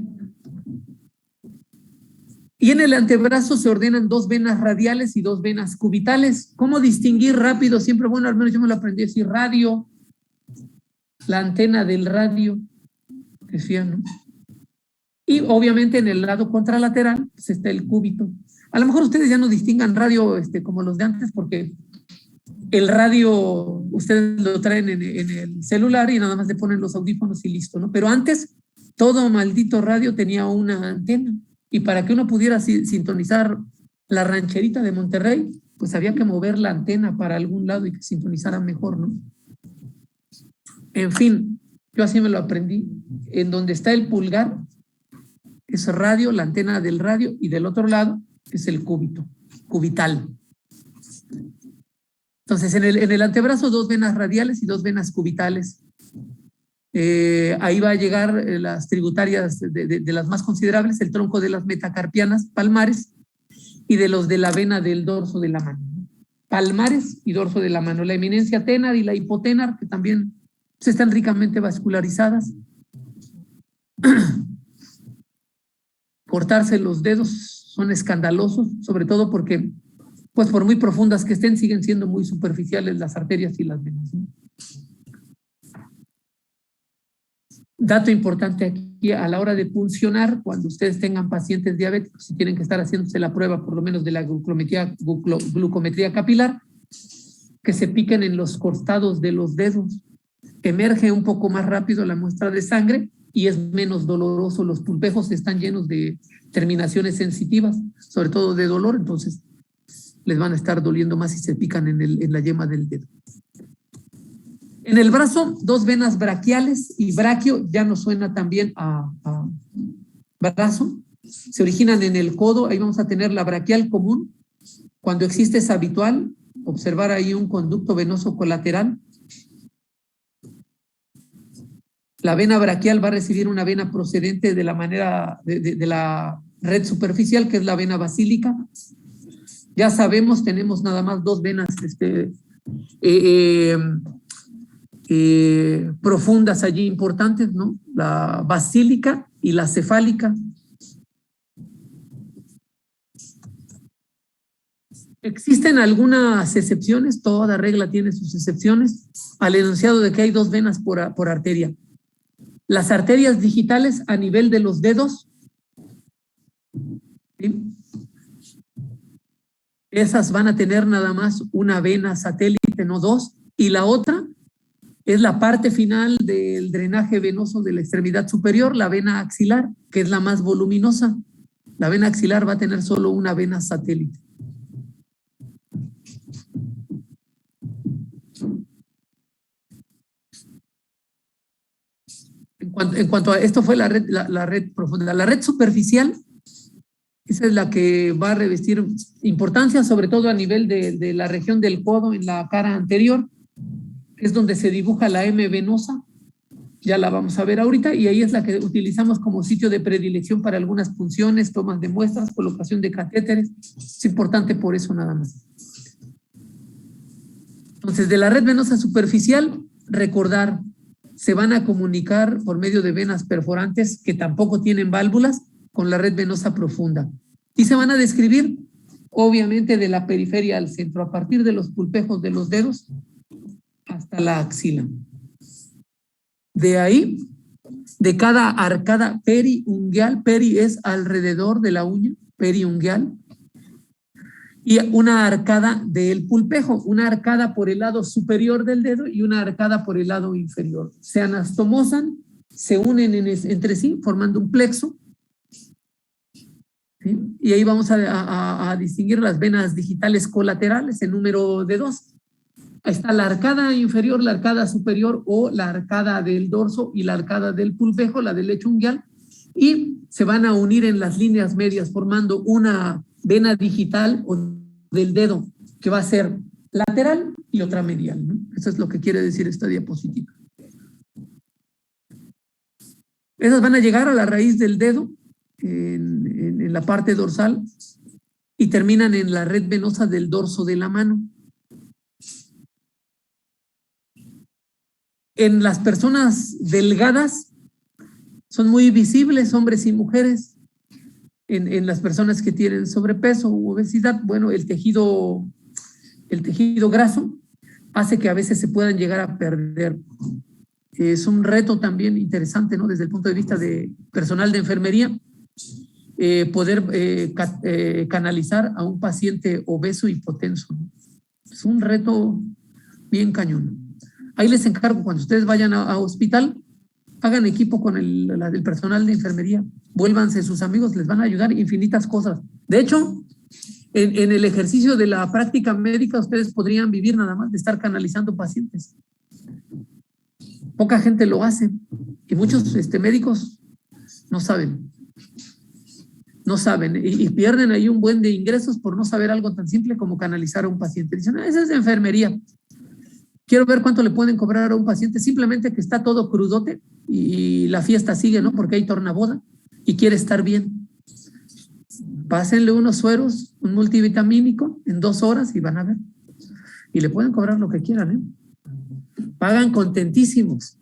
[SPEAKER 1] Y en el antebrazo se ordenan 2 venas radiales y 2 venas cubitales. ¿Cómo distinguir rápido? Siempre, bueno, al menos yo me lo aprendí a decir, radio, la antena del radio, decía, ¿no? Y obviamente en el lado contralateral pues está el cúbito. A lo mejor ustedes ya no distingan radio como los de antes porque el radio ustedes lo traen en el celular y nada más le ponen los audífonos y listo, ¿no? Pero antes todo maldito radio tenía una antena y para que uno pudiera sintonizar la rancherita de Monterrey, pues había que mover la antena para algún lado y que sintonizara mejor, ¿no? En fin, yo así me lo aprendí. En donde está el pulgar es radio, la antena del radio, y del otro lado es el cúbito, cubital. Entonces, en el antebrazo 2 venas radiales y 2 venas cubitales. Ahí va a llegar las tributarias de las más considerables, el tronco de las metacarpianas palmares y de los de la vena del dorso de la mano. Palmares y dorso de la mano. La eminencia tenar y la hipotenar, que también están ricamente vascularizadas. Cortarse los dedos son escandalosos, sobre todo porque pues por muy profundas que estén, siguen siendo muy superficiales las arterias y las venas, ¿no? Dato importante aquí, a la hora de puncionar, cuando ustedes tengan pacientes diabéticos, si tienen que estar haciéndose la prueba por lo menos de la glucometría capilar, que se piquen en los costados de los dedos. Emerge un poco más rápido la muestra de sangre y es menos doloroso. Los pulpejos están llenos de terminaciones sensitivas, sobre todo de dolor, entonces les van a estar doliendo más si se pican en la yema del dedo. En el brazo, 2 venas braquiales y braquio ya nos suena también a brazo. Se originan en el codo, ahí vamos a tener la braquial común. Cuando existe es habitual observar ahí un conducto venoso colateral. La vena braquial va a recibir una vena procedente de la manera de la red superficial, que es la vena basílica. Ya sabemos, tenemos nada más 2 venas profundas allí importantes, ¿no? La basílica y la cefálica. Existen algunas excepciones, toda regla tiene sus excepciones, al enunciado de que hay 2 venas por arteria. Las arterias digitales a nivel de los dedos, ¿sí? Esas van a tener nada más una vena satélite, no 2, y la otra es la parte final del drenaje venoso de la extremidad superior, la vena axilar, que es la más voluminosa. La vena axilar va a tener solo una vena satélite. En cuanto a esto fue la red profunda. La red superficial, esa es la que va a revestir importancia, sobre todo a nivel de la región del codo en la cara anterior, que es donde se dibuja la M venosa. Ya la vamos a ver ahorita, y ahí es la que utilizamos como sitio de predilección para algunas punciones, tomas de muestras, colocación de catéteres. Es importante por eso nada más. Entonces, de la red venosa superficial, recordar, se van a comunicar por medio de venas perforantes que tampoco tienen válvulas con la red venosa profunda. Y se van a describir, obviamente, de la periferia al centro, a partir de los pulpejos de los dedos hasta la axila. De ahí, de cada arcada periungueal, peri es alrededor de la uña, periungueal, y una arcada del pulpejo, una arcada por el lado superior del dedo y una arcada por el lado inferior. Se anastomosan, se unen entre sí, formando un plexo, ¿sí? Y ahí vamos a distinguir las venas digitales colaterales en número de 2. Ahí está la arcada inferior, la arcada superior o la arcada del dorso y la arcada del pulpejo, la del lecho ungueal, y se van a unir en las líneas medias formando una vena digital o del dedo que va a ser lateral y otra medial, ¿no? Eso es lo que quiere decir esta diapositiva. Esas van a llegar a la raíz del dedo en la parte dorsal y terminan en la red venosa del dorso de la mano. En las personas delgadas son muy visibles, hombres y mujeres. En las personas que tienen sobrepeso u obesidad, bueno, el tejido graso hace que a veces se puedan llegar a perder. Es un reto también interesante, ¿no? Desde el punto de vista de personal de enfermería, poder canalizar a un paciente obeso hipotenso, ¿no? Es un reto bien cañón. Ahí les encargo, cuando ustedes vayan a hospital, hagan equipo con el personal de enfermería, vuélvanse sus amigos, les van a ayudar infinitas cosas. De hecho, en el ejercicio de la práctica médica, ustedes podrían vivir nada más de estar canalizando pacientes. Poca gente lo hace y muchos médicos no saben y pierden ahí un buen de ingresos por no saber algo tan simple como canalizar a un paciente. Dicen, esa es de enfermería. Quiero ver cuánto le pueden cobrar a un paciente simplemente que está todo crudote y la fiesta sigue, ¿no? Porque hay tornaboda y quiere estar bien. Pásenle unos sueros, un multivitamínico en 2 horas y van a ver. Y le pueden cobrar lo que quieran, ¿eh? Pagan contentísimos.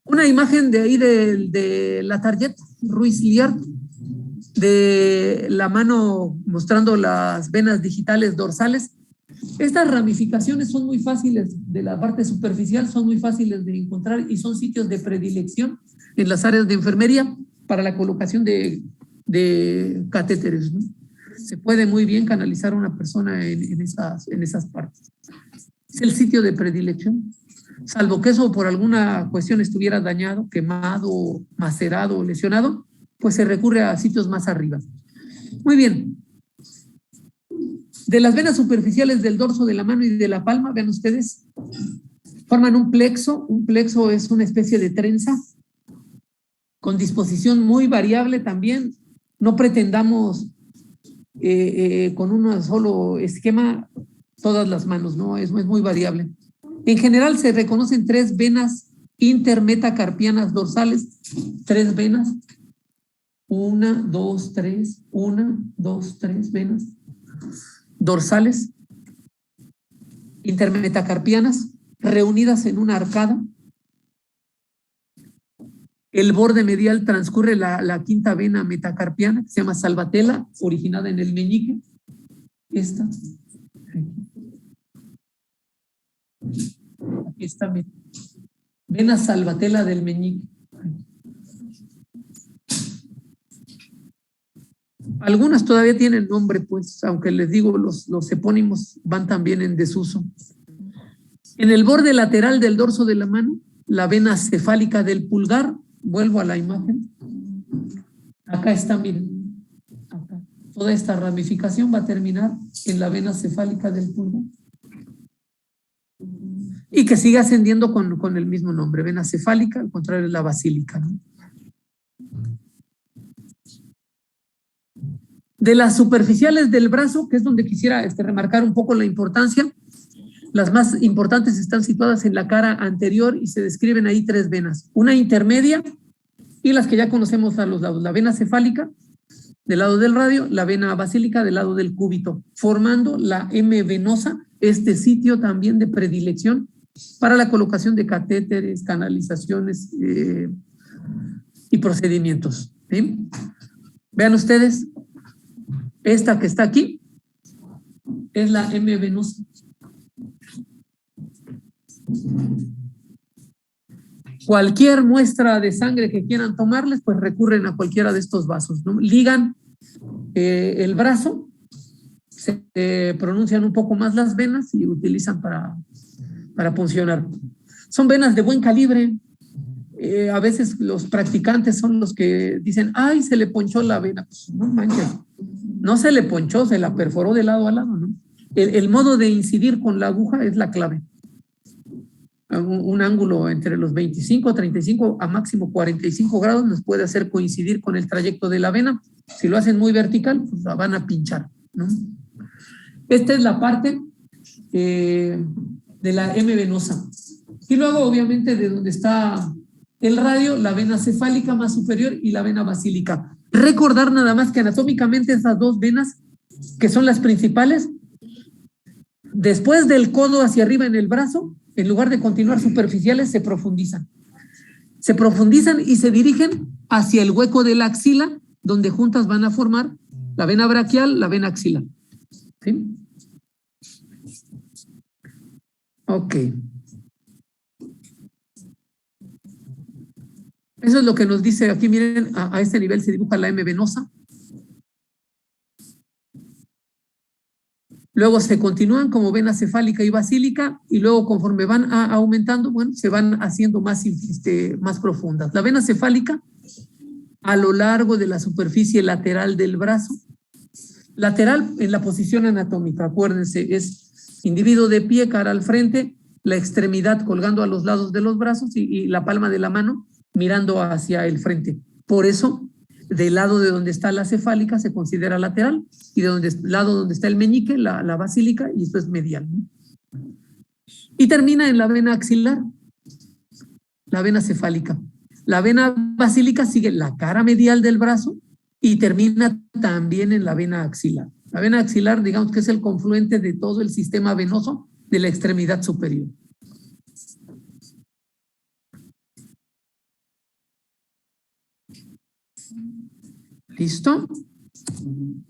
[SPEAKER 1] Una imagen de ahí de la tarjeta Ruiz Liard, de la mano mostrando las venas digitales dorsales. Estas ramificaciones son muy fáciles, de la parte superficial son muy fáciles de encontrar y son sitios de predilección en las áreas de enfermería para la colocación de catéteres, ¿no? Se puede muy bien canalizar a una persona en esas partes. Es el sitio de predilección. Salvo que eso por alguna cuestión estuviera dañado, quemado, macerado o lesionado, pues se recurre a sitios más arriba. Muy bien. De las venas superficiales del dorso de la mano y de la palma, vean ustedes, forman un plexo. Un plexo es una especie de trenza con disposición muy variable también. No pretendamos con un solo esquema todas las manos, ¿no? Es muy variable. En general se reconocen 3 venas intermetacarpianas dorsales, 3 venas. 1, 2, 3, 1, 2, 3 venas dorsales intermetacarpianas reunidas en una arcada. El borde medial transcurre la quinta vena metacarpiana, que se llama salvatela, originada en el meñique. Esta. Aquí está, vena salvatela del meñique. Algunas todavía tienen nombre, pues, aunque les digo, los epónimos van también en desuso. En el borde lateral del dorso de la mano, la vena cefálica del pulgar, vuelvo a la imagen. Acá está, miren. Acá. Toda esta ramificación va a terminar en la vena cefálica del pulgar. Y que sigue ascendiendo con el mismo nombre, vena cefálica, al contrario de la basílica, ¿no? De las superficiales del brazo, que es donde quisiera remarcar un poco la importancia, las más importantes están situadas en la cara anterior y se describen ahí 3 venas. Una intermedia y las que ya conocemos a los lados. La vena cefálica del lado del radio, la vena basílica del lado del cúbito, formando la M venosa, este sitio también de predilección para la colocación de catéteres, canalizaciones y procedimientos. ¿Sí? Vean ustedes. Esta que está aquí es la M venosa. Cualquier muestra de sangre que quieran tomarles, pues recurren a cualquiera de estos vasos, ¿no? Ligan el brazo, se pronuncian un poco más las venas y utilizan para puncionar. Son venas de buen calibre. A veces los practicantes son los que dicen, ay, se le ponchó la vena. Pues no manches. No se le ponchó, se la perforó de lado a lado, ¿no? El modo de incidir con la aguja es la clave. Un ángulo entre los 25, 35 a máximo 45 grados nos puede hacer coincidir con el trayecto de la vena. Si lo hacen muy vertical, pues la van a pinchar, ¿no? Esta es la parte de la M venosa. Y luego, obviamente, de donde está el radio, la vena cefálica más superior y la vena basílica. Recordar nada más que anatómicamente esas 2 venas, que son las principales, después del codo hacia arriba en el brazo, en lugar de continuar superficiales, se profundizan. Se profundizan y se dirigen hacia el hueco de la axila, donde juntas van a formar la vena braquial, la vena axilar. ¿Sí? Ok. Eso es lo que nos dice aquí, miren, a este nivel se dibuja la M venosa. Luego se continúan como vena cefálica y basílica y luego conforme van aumentando, bueno, se van haciendo más profundas. La vena cefálica a lo largo de la superficie lateral del brazo. Lateral en la posición anatómica, acuérdense, es individuo de pie, cara al frente, la extremidad colgando a los lados de los brazos y la palma de la mano mirando hacia el frente. Por eso, del lado de donde está la cefálica se considera lateral y del lado donde está el meñique, la basílica, y esto es medial, ¿no? Y termina en la vena axilar, la vena cefálica. La vena basílica sigue la cara medial del brazo y termina también en la vena axilar. La vena axilar, digamos que es el confluente de todo el sistema venoso de la extremidad superior. ¿Listo?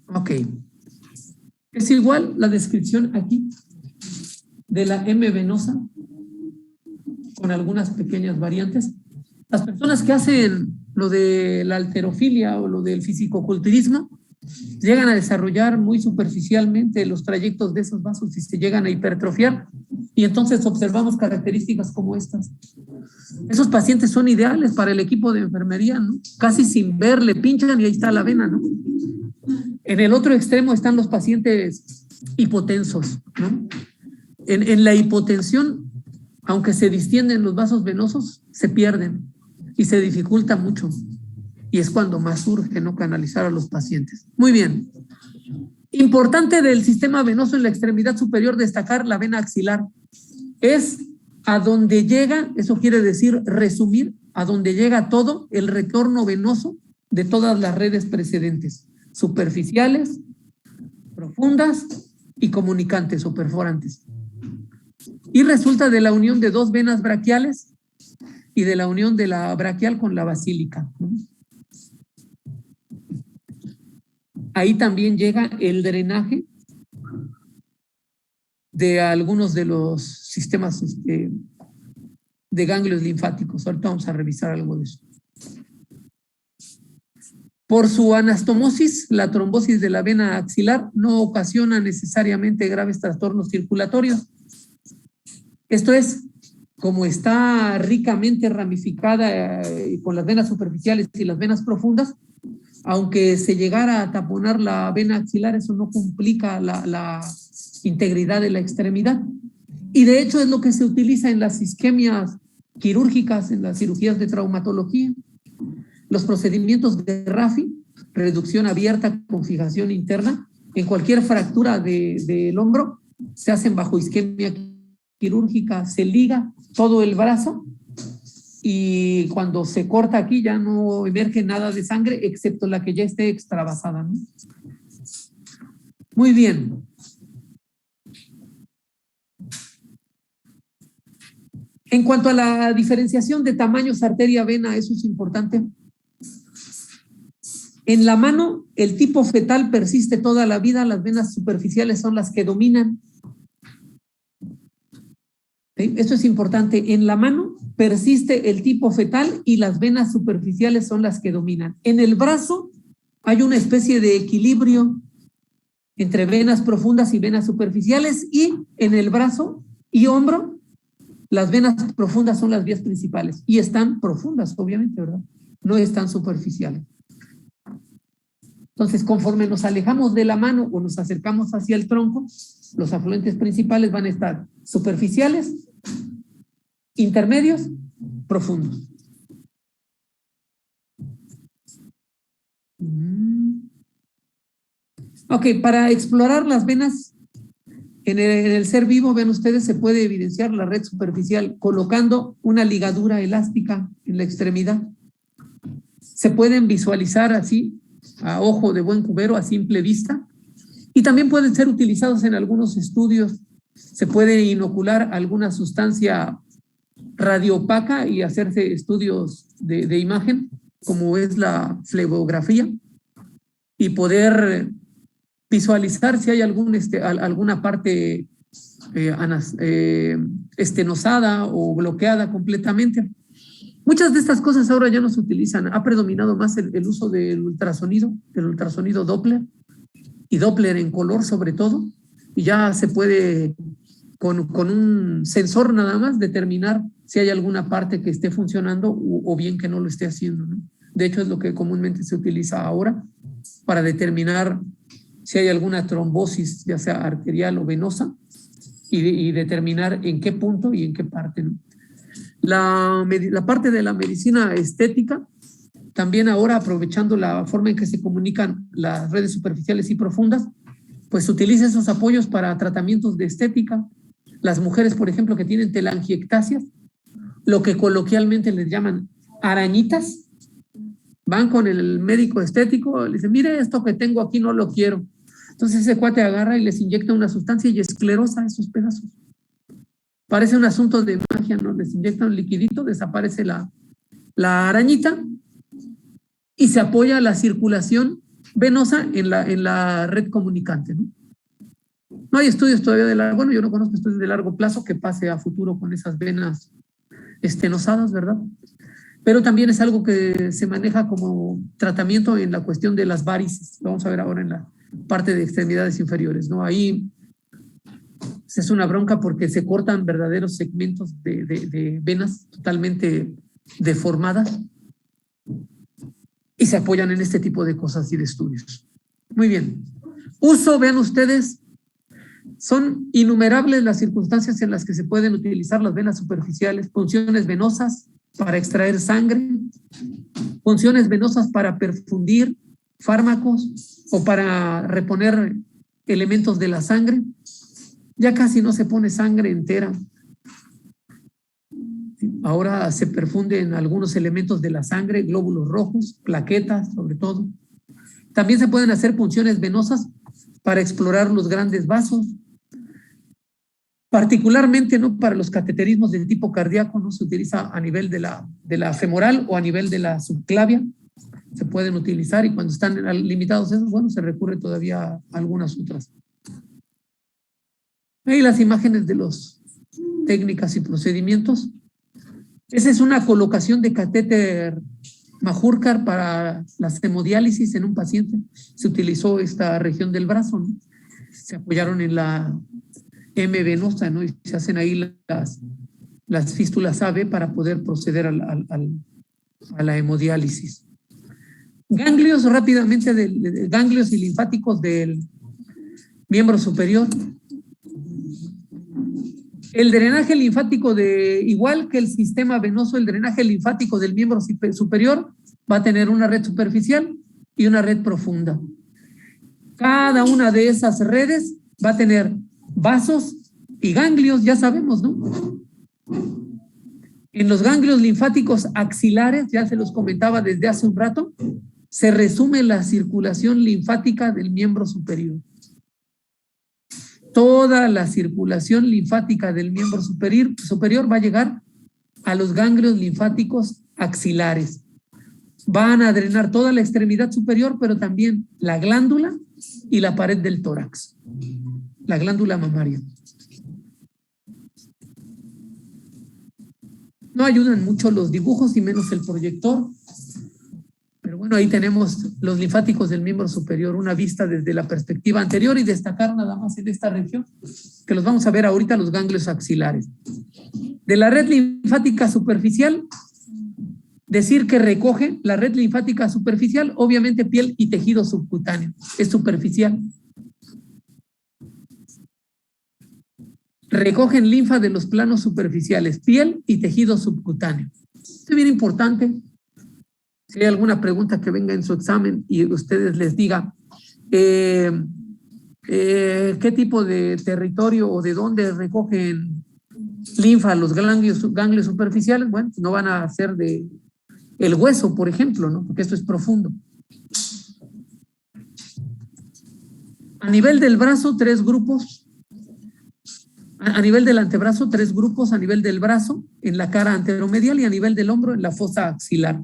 [SPEAKER 1] Ok. Es igual la descripción aquí de la M venosa con algunas pequeñas variantes. Las personas que hacen lo de la halterofilia o lo del fisicoculturismo llegan a desarrollar muy superficialmente los trayectos de esos vasos y se llegan a hipertrofiar, y entonces observamos características como estas. Esos pacientes son ideales para el equipo de enfermería, ¿no? Casi sin ver, le pinchan y ahí está la vena, ¿no? En el otro extremo están los pacientes hipotensos, ¿no? En la hipotensión, aunque se distienden los vasos venosos, se pierden y se dificulta mucho. Y es cuando más urge no canalizar a los pacientes. Muy bien. Importante del sistema venoso en la extremidad superior destacar la vena axilar. Es a donde llega, eso quiere decir resumir, a donde llega todo el retorno venoso de todas las redes precedentes, superficiales, profundas y comunicantes o perforantes. Y resulta de la unión de dos venas braquiales y de la unión de la braquial con la basílica, ¿no? Ahí también llega el drenaje de algunos de los sistemas de ganglios linfáticos. Ahorita vamos a revisar algo de eso. Por su anastomosis, la trombosis de la vena axilar no ocasiona necesariamente graves trastornos circulatorios. Esto es, como está ricamente ramificada con las venas superficiales y las venas profundas, aunque se llegara a taponar la vena axilar, eso no complica la integridad de la extremidad. Y de hecho es lo que se utiliza en las isquemias quirúrgicas, en las cirugías de traumatología. Los procedimientos de RAFI, reducción abierta con fijación interna, en cualquier fractura del hombro, se hacen bajo isquemia quirúrgica, se liga todo el brazo y cuando se corta aquí ya no emerge nada de sangre excepto la que ya esté extravasada, ¿no? Muy bien. En cuanto a la diferenciación de tamaños arteria-vena, eso es importante. En la mano, el tipo fetal persiste toda la vida, las venas superficiales son las que dominan. ¿Sí? Esto es importante. En la mano persiste el tipo fetal y las venas superficiales son las que dominan. En el brazo hay una especie de equilibrio entre venas profundas y venas superficiales, y en el brazo y hombro las venas profundas son las vías principales y están profundas, obviamente, ¿verdad? No están superficiales. Entonces, conforme nos alejamos de la mano o nos acercamos hacia el tronco, los afluentes principales van a estar superficiales, intermedios, profundos. Ok, para explorar las venas en el ser vivo, ven ustedes, se puede evidenciar la red superficial colocando una ligadura elástica en la extremidad. Se pueden visualizar así, a ojo de buen cubero, a simple vista, y también pueden ser utilizados en algunos estudios. Se puede inocular alguna sustancia radioopaca y hacerse estudios de imagen, como es la flebografía, y poder visualizar si hay alguna parte estenosada o bloqueada completamente. Muchas de estas cosas ahora ya no se utilizan. Ha predominado más el uso del ultrasonido Doppler, y Doppler en color sobre todo, y ya se puede con un sensor nada más determinar si hay alguna parte que esté funcionando o bien que no lo esté haciendo, ¿no? De hecho es lo que comúnmente se utiliza ahora para determinar si hay alguna trombosis, ya sea arterial o venosa, y determinar en qué punto y en qué parte, ¿no? La parte de la medicina estética, también ahora aprovechando la forma en que se comunican las redes superficiales y profundas, pues utiliza esos apoyos para tratamientos de estética. Las mujeres, por ejemplo, que tienen telangiectasias, lo que coloquialmente les llaman arañitas, van con el médico estético, le dicen, mire, esto que tengo aquí no lo quiero. Entonces ese cuate agarra y les inyecta una sustancia y esclerosa esos pedazos. Parece un asunto de magia, ¿no? Les inyecta un liquidito, desaparece la arañita y se apoya la circulación venosa en la red comunicante, ¿no? No hay estudios todavía bueno, yo no conozco estudios de largo plazo que pase a futuro con esas venas estenosadas, ¿verdad? pero también es algo que se maneja como tratamiento en la cuestión de las varices. Lo vamos a ver ahora en la parte de extremidades inferiores, ¿no? Ahí es una bronca porque se cortan verdaderos segmentos de venas totalmente deformadas y se apoyan en este tipo de cosas y de estudios. Muy bien. Uso, vean ustedes, son innumerables las circunstancias en las que se pueden utilizar las venas superficiales, punciones venosas para extraer sangre, punciones venosas para perfundir fármacos o para reponer elementos de la sangre. Ya casi no se pone sangre entera. Ahora se perfunden algunos elementos de la sangre, glóbulos rojos, plaquetas sobre todo. También se pueden hacer punciones venosas para explorar los grandes vasos. Particularmente, ¿no?, para los cateterismos de tipo cardíaco, no se utiliza a nivel de la femoral o a nivel de la subclavia. Se pueden utilizar y cuando están limitados esos, bueno, se recurre todavía a algunas otras. Ahí las imágenes de las técnicas y procedimientos. Esa es una colocación de catéter Majorcar para la hemodiálisis en un paciente. Se utilizó esta región del brazo, ¿no? Se apoyaron en la M venosa, ¿no? Y se hacen ahí las fístulas AB para poder proceder a la hemodiálisis. Ganglios rápidamente, ganglios y linfáticos del miembro superior. El drenaje linfático igual que el sistema venoso, el drenaje linfático del miembro superior va a tener una red superficial y una red profunda. Cada una de esas redes va a tener vasos y ganglios, ya sabemos, ¿no? En los ganglios linfáticos axilares, ya se los comentaba desde hace un rato, se resume la circulación linfática del miembro superior. Toda la circulación linfática del miembro superior va a llegar a los ganglios linfáticos axilares. Van a drenar toda la extremidad superior, pero también la glándula y la pared del tórax, la glándula mamaria. No ayudan mucho los dibujos y menos el proyector, pero bueno, ahí tenemos los linfáticos del miembro superior, una vista desde la perspectiva anterior y destacar nada más en esta región, que los vamos a ver ahorita, los ganglios axilares. De la red linfática superficial, decir que recoge la red linfática superficial, obviamente piel y tejido subcutáneo, es superficial. Recogen linfa de los planos superficiales, piel y tejido subcutáneo. Esto es bien importante. Si hay alguna pregunta que venga en su examen y ustedes les diga qué tipo de territorio o de dónde recogen linfa los ganglios superficiales, bueno, no van a ser de el hueso, por ejemplo, ¿no? Porque esto es profundo. A nivel del brazo, 3 grupos. A nivel del antebrazo, 3 grupos. A nivel del brazo, en la cara anteromedial, y a nivel del hombro, en la fosa axilar.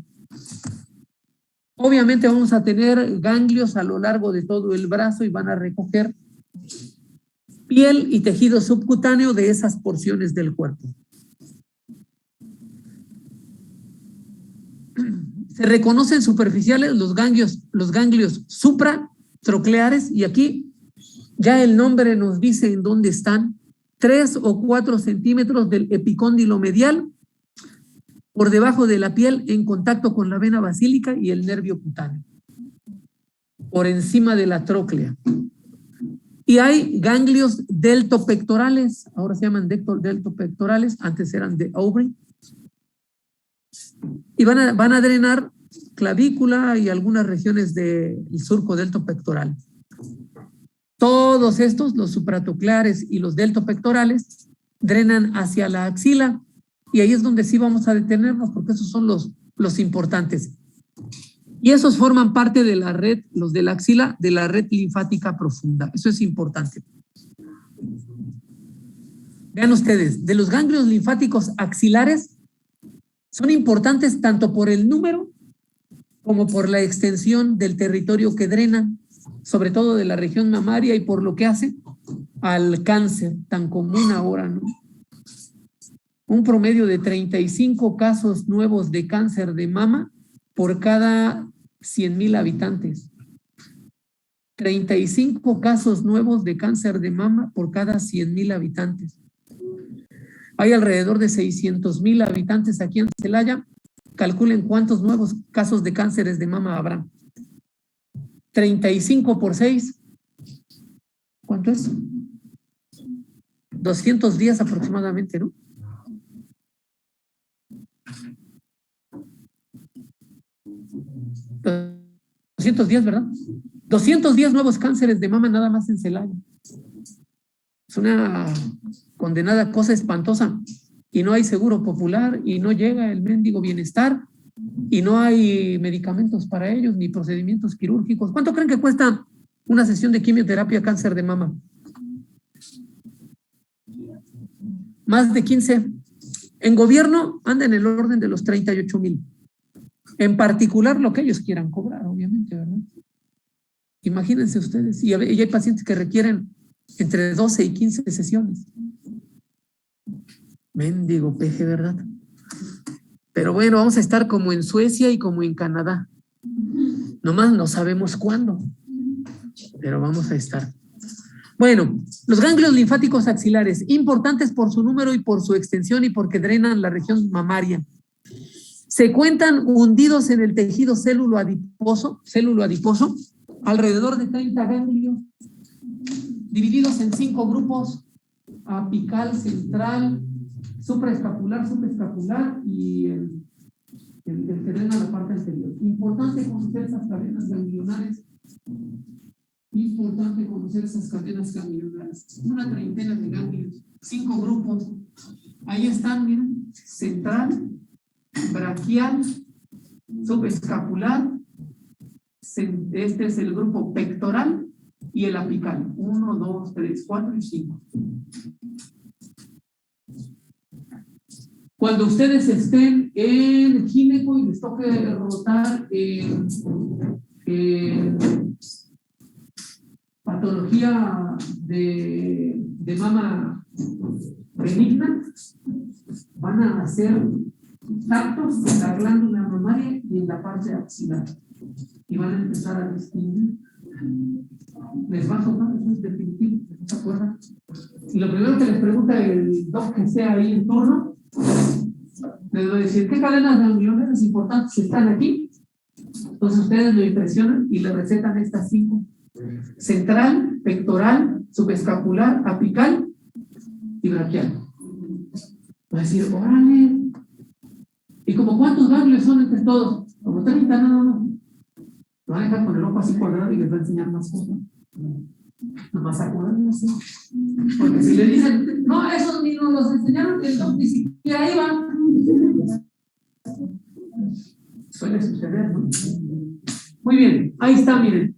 [SPEAKER 1] Obviamente vamos a tener ganglios a lo largo de todo el brazo y van a recoger piel y tejido subcutáneo de esas porciones del cuerpo. Se reconocen superficiales los ganglios supratrocleares, y aquí ya el nombre nos dice en dónde están. 3 o 4 centímetros del epicóndilo medial, por debajo de la piel, en contacto con la vena basílica y el nervio cutáneo, por encima de la tróclea. Y hay ganglios deltopectorales, ahora se llaman deltopectorales, antes eran de Aubry, y van a drenar clavícula y algunas regiones del surco deltopectoral. Todos estos, los supratrocleares y los deltopectorales, drenan hacia la axila, y ahí es donde sí vamos a detenernos, porque esos son los importantes. Y esos forman parte de la red, los de la axila, de la red linfática profunda. Eso es importante. Vean ustedes, de los ganglios linfáticos axilares, son importantes tanto por el número como por la extensión del territorio que drenan, sobre todo de la región mamaria, y por lo que hace al cáncer tan común ahora, ¿no? un promedio de 35 casos nuevos de cáncer de mama por cada 100,000 habitantes. 35 casos nuevos de cáncer de mama por cada 100,000 habitantes. Hay alrededor de 600,000 habitantes aquí en Celaya. Calculen cuántos nuevos casos de cánceres de mama habrá. 35 por 6. ¿Cuánto es? 200 días aproximadamente, ¿no? $200, ¿verdad? 210 nuevos cánceres de mama nada más en Celaya. Es una condenada cosa espantosa. Y no hay seguro popular, y no llega el mendigo bienestar, y no hay medicamentos para ellos, ni procedimientos quirúrgicos. ¿Cuánto creen que cuesta una sesión de quimioterapia cáncer de mama? Más de 15. En gobierno anda en el orden de los 38,000. En particular lo que ellos quieran cobrar, obviamente, ¿verdad? Imagínense ustedes. Y hay pacientes que requieren entre 12 y 15 sesiones. Mendigo peje, ¿verdad? Pero bueno, vamos a estar como en Suecia y como en Canadá. Nomás no sabemos cuándo, pero vamos a estar. Bueno, los ganglios linfáticos axilares, importantes por su número y por su extensión y porque drenan la región mamaria. Se cuentan hundidos en el tejido célulo adiposo, alrededor de 30 ganglios, divididos en 5 grupos: apical, central, supraescapular y el que drena la parte anterior. Importante conocer esas cadenas ganglionares. Una treintena de ganglios, 5 grupos. Ahí están, miren: central, braquial, subescapular, este es el grupo pectoral y el apical. 1, 2, 3, 4 y 5. Cuando ustedes estén en gineco y les toque rotar patología de mama benigna, van a hacer tactos en la glándula mamaria y en la parte axilar. Y van a empezar a distinguir. Les va a tocar, eso es definitivo, ¿no se acuerdan? Y lo primero que les pregunta el doc que sea ahí en turno, les voy a decir: ¿qué cadenas ganglionares importantes están aquí? Entonces ustedes lo impresionan y le recetan estas 5: central, pectoral, subescapular, apical y braquial. Va a decir: órale. ¿Y como cuántos ganglios son entre todos? Como 30, no. Lo van a dejar con el ojo así cuadrado y les va a enseñar más cosas. Nomás acuérdense. Porque si le dicen: no, esos ni nos los enseñaron, el doc ni siquiera iba. Suele suceder, ¿no? Muy bien, ahí está, miren.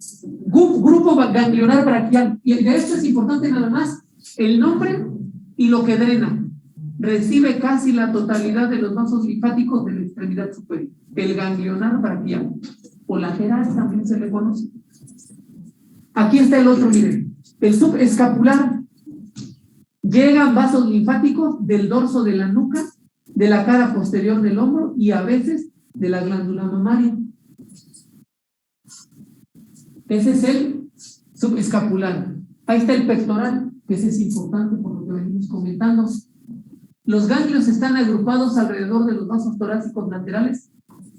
[SPEAKER 1] Grupo ganglionar braquial. Y de esto es importante nada más el nombre y lo que drena. Recibe casi la totalidad de los vasos linfáticos de la extremidad superior. El ganglionar braquial. O lateral también se le conoce. Aquí está el otro, miren. El subescapular. Llegan vasos linfáticos del dorso de la nuca, de la cara posterior del hombro y a veces de la glándula mamaria. Ese es el subescapular. Ahí está el pectoral, que ese es importante por lo que venimos comentando. Los ganglios están agrupados alrededor de los vasos torácicos laterales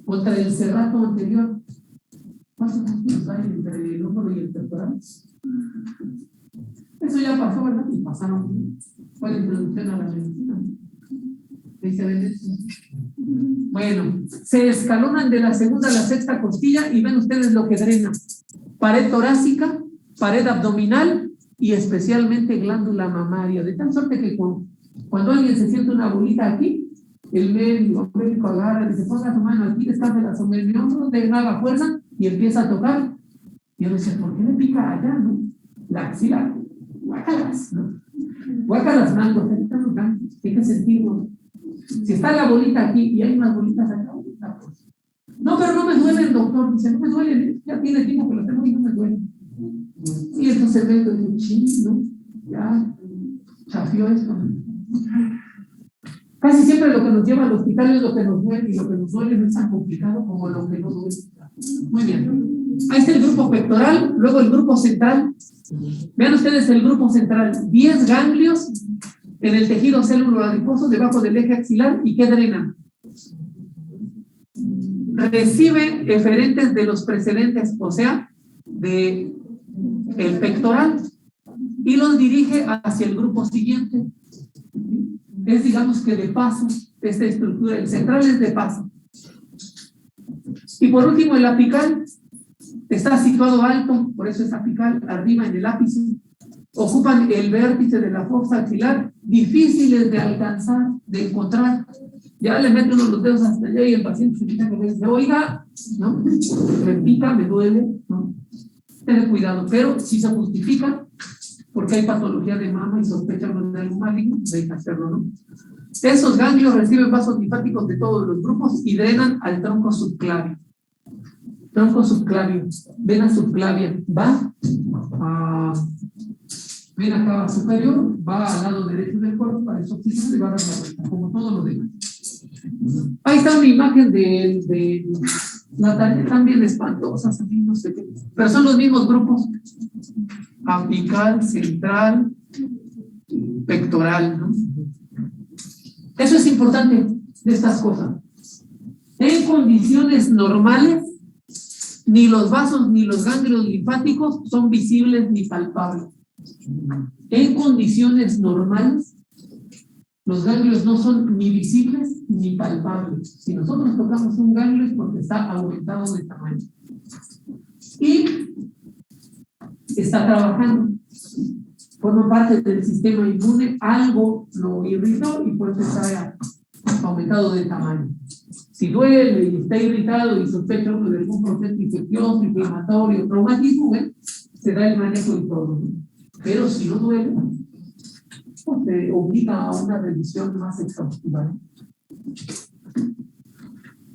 [SPEAKER 1] contra el serrato anterior. ¿Cuántos ganglios hay entre el hombro y el pectoral? Eso ya pasó, ¿verdad? Y pasaron. Fue la introducción a la medicina. Bueno, se escalonan de la segunda a la sexta costilla y ven ustedes lo que drena: pared torácica, pared abdominal y especialmente glándula mamaria, de tal suerte que cuando alguien se siente una bolita aquí, el médico agarra y dice: ponga su mano aquí, descánsela sobre mi hombro, de haga fuerza y empieza a tocar. Y yo decía: ¿por qué le pica allá, no? La axila, guácalas, ¿no? Guácalas blancos, ahí están los ganglios, hay que sentirlo. Si está la bolita aquí y hay unas bolitas acá, pues. No, pero no me duele, doctor. Dice: no me duele, ya tiene tiempo que lo tengo y no me duele. Y entonces el médico dice: ching, ¿no? Ya chafió esto. Casi siempre lo que nos lleva al hospital es lo que nos duele, y lo que nos duele no es tan complicado como lo que nos duele. Muy bien. Ahí está el grupo pectoral, luego el grupo central. Vean ustedes el grupo central, 10 ganglios en el tejido célulo adiposo debajo del eje axilar. ¿Y qué drenan? Recibe eferentes de los precedentes, o sea, de el pectoral, y los dirige hacia el grupo siguiente. Es, digamos que de paso, esta estructura, el central es de paso. Y por último, el apical está situado alto, por eso es apical, arriba en el ápice. Ocupan el vértice de la fosa axilar, difíciles de alcanzar, de encontrar. Ya le meten uno los dedos hasta allá y el paciente se quita que dice, oiga, ¿no? Me pica, me duele, ¿no? Ten cuidado, pero si se justifica, porque hay patología de mama y sospechan de algo maligno, hay hacerlo, ¿no? Esos ganglios reciben vasos linfáticos de todos los grupos y drenan al tronco subclavio. Tronco subclavio, vena subclavia, va a vena cava superior, va al lado derecho del cuerpo para eso oxígeno y va a dar la vuelta, como todo lo demás. Ahí está una imagen de la tarea también espantosa, no sé qué, pero son los mismos grupos: apical, central, pectoral, ¿no? Eso es importante de estas cosas. En condiciones normales, ni los vasos ni los ganglios linfáticos son visibles ni palpables. En condiciones normales, los ganglios no son ni visibles ni palpables. Si nosotros tocamos un ganglio es porque está aumentado de tamaño. Y está trabajando. Forma parte del sistema inmune, algo lo irritó y por eso está aumentado de tamaño. Si duele y está irritado y sospecha uno de algún proceso infeccioso, inflamatorio, traumatismo, bueno, se da el manejo y todo, ¿no? Pero si no duele, pues se obliga a una revisión más exhaustiva, ¿no?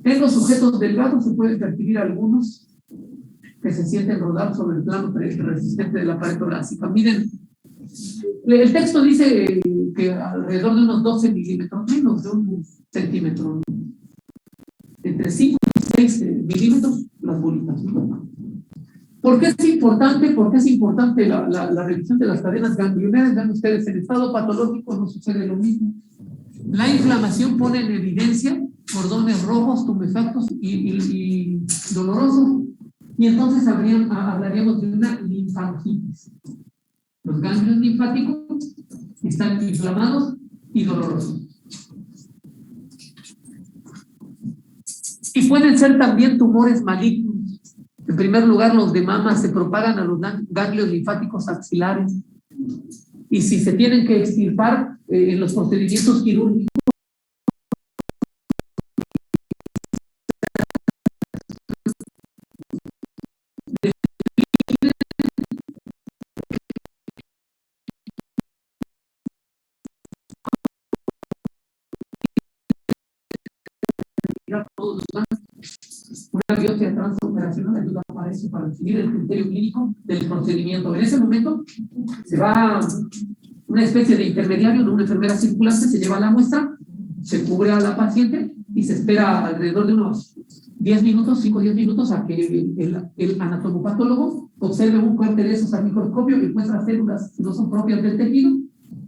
[SPEAKER 1] En los sujetos delgados se pueden percibir algunos que se sienten rodar sobre el plano resistente de la pared torácica. Miren, el texto dice que alrededor de unos 12 milímetros, menos de un centímetro, entre 5 y 6 milímetros las bolitas, ¿no? ¿Por qué es importante? Porque es importante la revisión de las cadenas ganglionares. Vean ustedes, en estado patológico no sucede lo mismo. La inflamación pone en evidencia cordones rojos, tumefactos y dolorosos, y entonces hablaríamos de una linfangitis. Los ganglios linfáticos están inflamados y dolorosos. Y pueden ser también tumores malignos. En primer lugar, los de mama se propagan a los ganglios linfáticos axilares. Y si se tienen que extirpar en los procedimientos quirúrgicos, todos los ganglios, una biopsia transoperacional ayuda para eso, para definir el criterio clínico del procedimiento. En ese momento se va una especie de intermediario, de una enfermera circulante, se lleva la muestra, se cubre a la paciente y se espera alrededor de unos 10 minutos, 5 o 10 minutos a que el anatomopatólogo observe un corte de esos al microscopio y encuentra células que no son propias del tejido.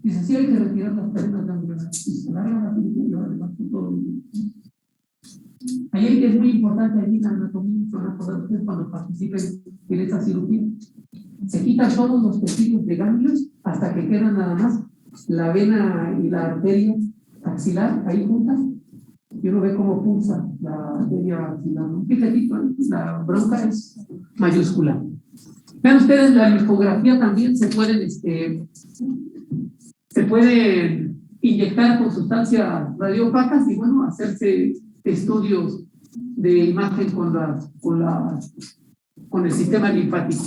[SPEAKER 1] Dice, sí, hay que retirar las cadenas ganglionares. Y se larga la película y además todo. Ahí es muy importante ahí la anatomía, cuando participen en esta cirugía. Se quitan todos los tejidos de ganglios hasta que quedan nada más la vena y la arteria axilar ahí juntas, y uno ve cómo pulsa la arteria axilar, ¿no? Fíjate, la bronca es mayúscula. Vean ustedes, la linfografía también se puede inyectar con sustancias radiopacas y bueno, hacerse estudios de imagen con el sistema linfático.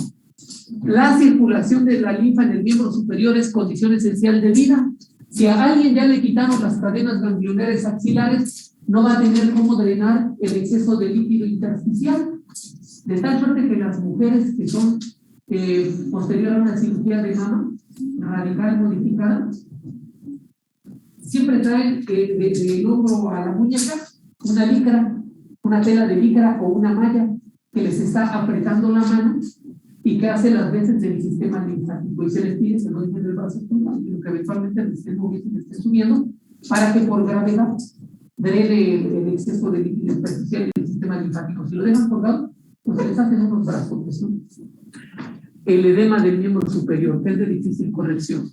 [SPEAKER 1] La circulación de la linfa en el miembro superior es condición esencial de vida. Si a alguien ya le quitaron las cadenas ganglionares axilares, no va a tener cómo drenar el exceso de líquido intersticial. De tal suerte que las mujeres que son posterior a una cirugía de mama radical modificada, siempre traen del hombro a la muñeca una licra, una tela de licra o una malla que les está apretando la mano y que hace las veces del sistema linfático. Y se les pide, se lo dicen del brazo, sino que eventualmente les estén moviendo, les estén subiendo, para que por gravedad drene el exceso de líquido superficial del sistema linfático. Si lo dejan colgado, pues se les hacen unos brazos, ¿no? El edema del miembro superior, que es de difícil corrección.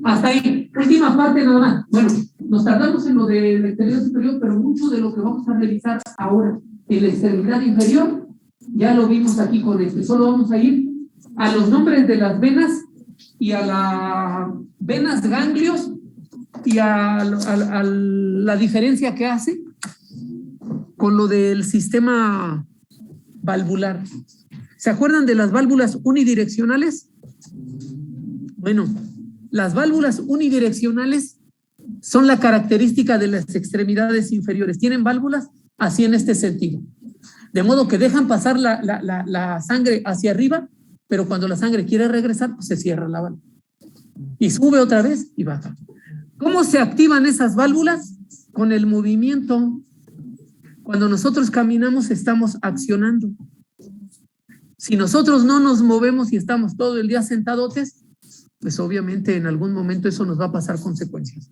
[SPEAKER 1] Hasta ahí, última parte nada más. Bueno, nos tardamos en lo del extremidad superior, pero mucho de lo que vamos a revisar ahora en la extremidad inferior, ya lo vimos aquí con este. Solo vamos a ir a los nombres de las venas y a las venas ganglios y a la diferencia que hace con lo del sistema valvular. ¿Se acuerdan de las válvulas unidireccionales? Bueno, las válvulas unidireccionales son la característica de las extremidades inferiores. Tienen válvulas así en este sentido. De modo que dejan pasar la sangre hacia arriba, pero cuando la sangre quiere regresar, pues se cierra la válvula. Y sube otra vez y baja. ¿Cómo se activan esas válvulas? Con el movimiento. Cuando nosotros caminamos, estamos accionando. Si nosotros no nos movemos y estamos todo el día sentadotes, pues obviamente en algún momento eso nos va a pasar consecuencias.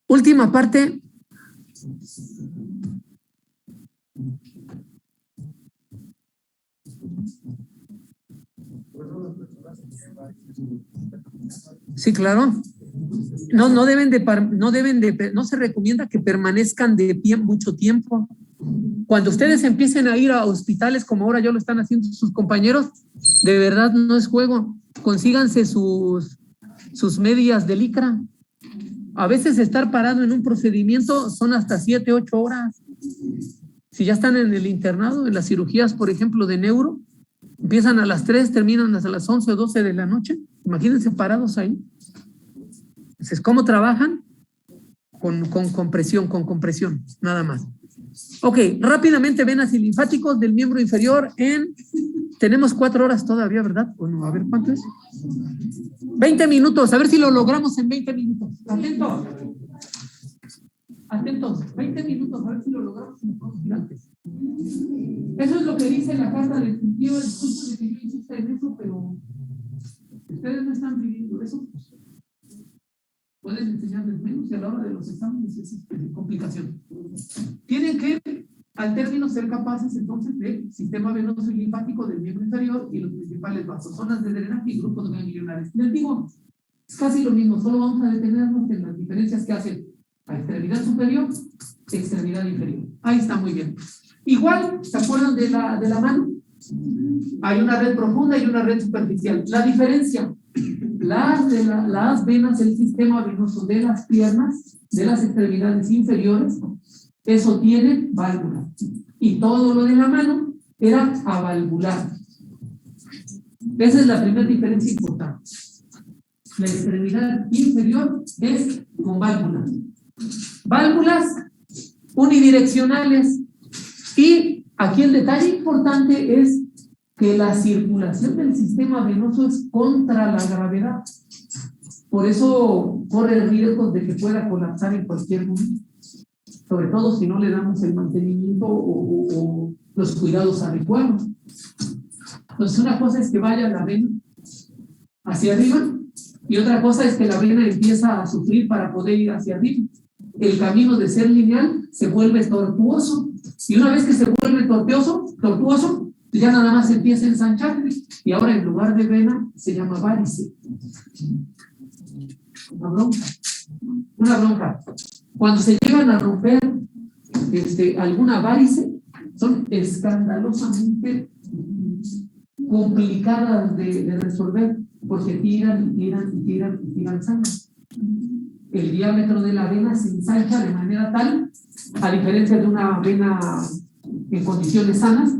[SPEAKER 1] Última parte. Sí, claro. No se recomienda que permanezcan de pie mucho tiempo. Cuando ustedes empiecen a ir a hospitales, como ahora ya lo están haciendo sus compañeros, de verdad no es juego. Consíganse sus medias de licra. A veces estar parado en un procedimiento son hasta 7, 8 horas. Si ya están en el internado, en las cirugías, por ejemplo, de neuro, empiezan a las 3, terminan hasta las 11 o 12 de la noche. Imagínense parados ahí. Entonces, ¿cómo trabajan? Con compresión, nada más. Ok, rápidamente venas y linfáticos del miembro inferior tenemos 4 horas todavía, ¿verdad? Bueno, a ver, ¿cuánto es? 20 minutos, a ver si lo logramos en 20 minutos. Atentos, 20 minutos, a ver si lo logramos en los antes. Eso es lo que dice la carta del sentido del discurso de que yo insista en eso, pero ustedes no están pidiendo eso, pues pueden enseñarles menos y a la hora de los exámenes es complicación. Tienen que, al término, ser capaces entonces del sistema venoso y linfático del miembro inferior y los principales vasos, zonas de drenaje y grupos ganglionares. Les digo, es casi lo mismo, solo vamos a detenernos en las diferencias que hacen a extremidad superior, extremidad inferior. Ahí está muy bien. Igual, ¿se acuerdan de la mano? Hay una red profunda y una red superficial. La diferencia, las venas, el sistema venoso de las piernas, de las extremidades inferiores, eso tiene válvula. Y todo lo de la mano era avalvular. Esa es la primera diferencia importante. La extremidad inferior es con válvula. Válvulas unidireccionales. Y aquí el detalle importante es que la circulación del sistema venoso es contra la gravedad. Por eso corre el riesgo de que pueda colapsar en cualquier momento. Sobre todo si no le damos el mantenimiento o los cuidados adecuados. Entonces, una cosa es que vaya la vena hacia arriba y otra cosa es que la vena empieza a sufrir para poder ir hacia arriba. El camino de ser lineal se vuelve tortuoso. Y una vez que se vuelve tortuoso, ya nada más se empieza a ensanchar. Y ahora en lugar de vena se llama varice. Una bronca. Cuando se llegan a romper alguna varice, son escandalosamente complicadas de resolver, porque tiran sangre. El diámetro de la vena se ensancha de manera tal, a diferencia de una vena en condiciones sanas,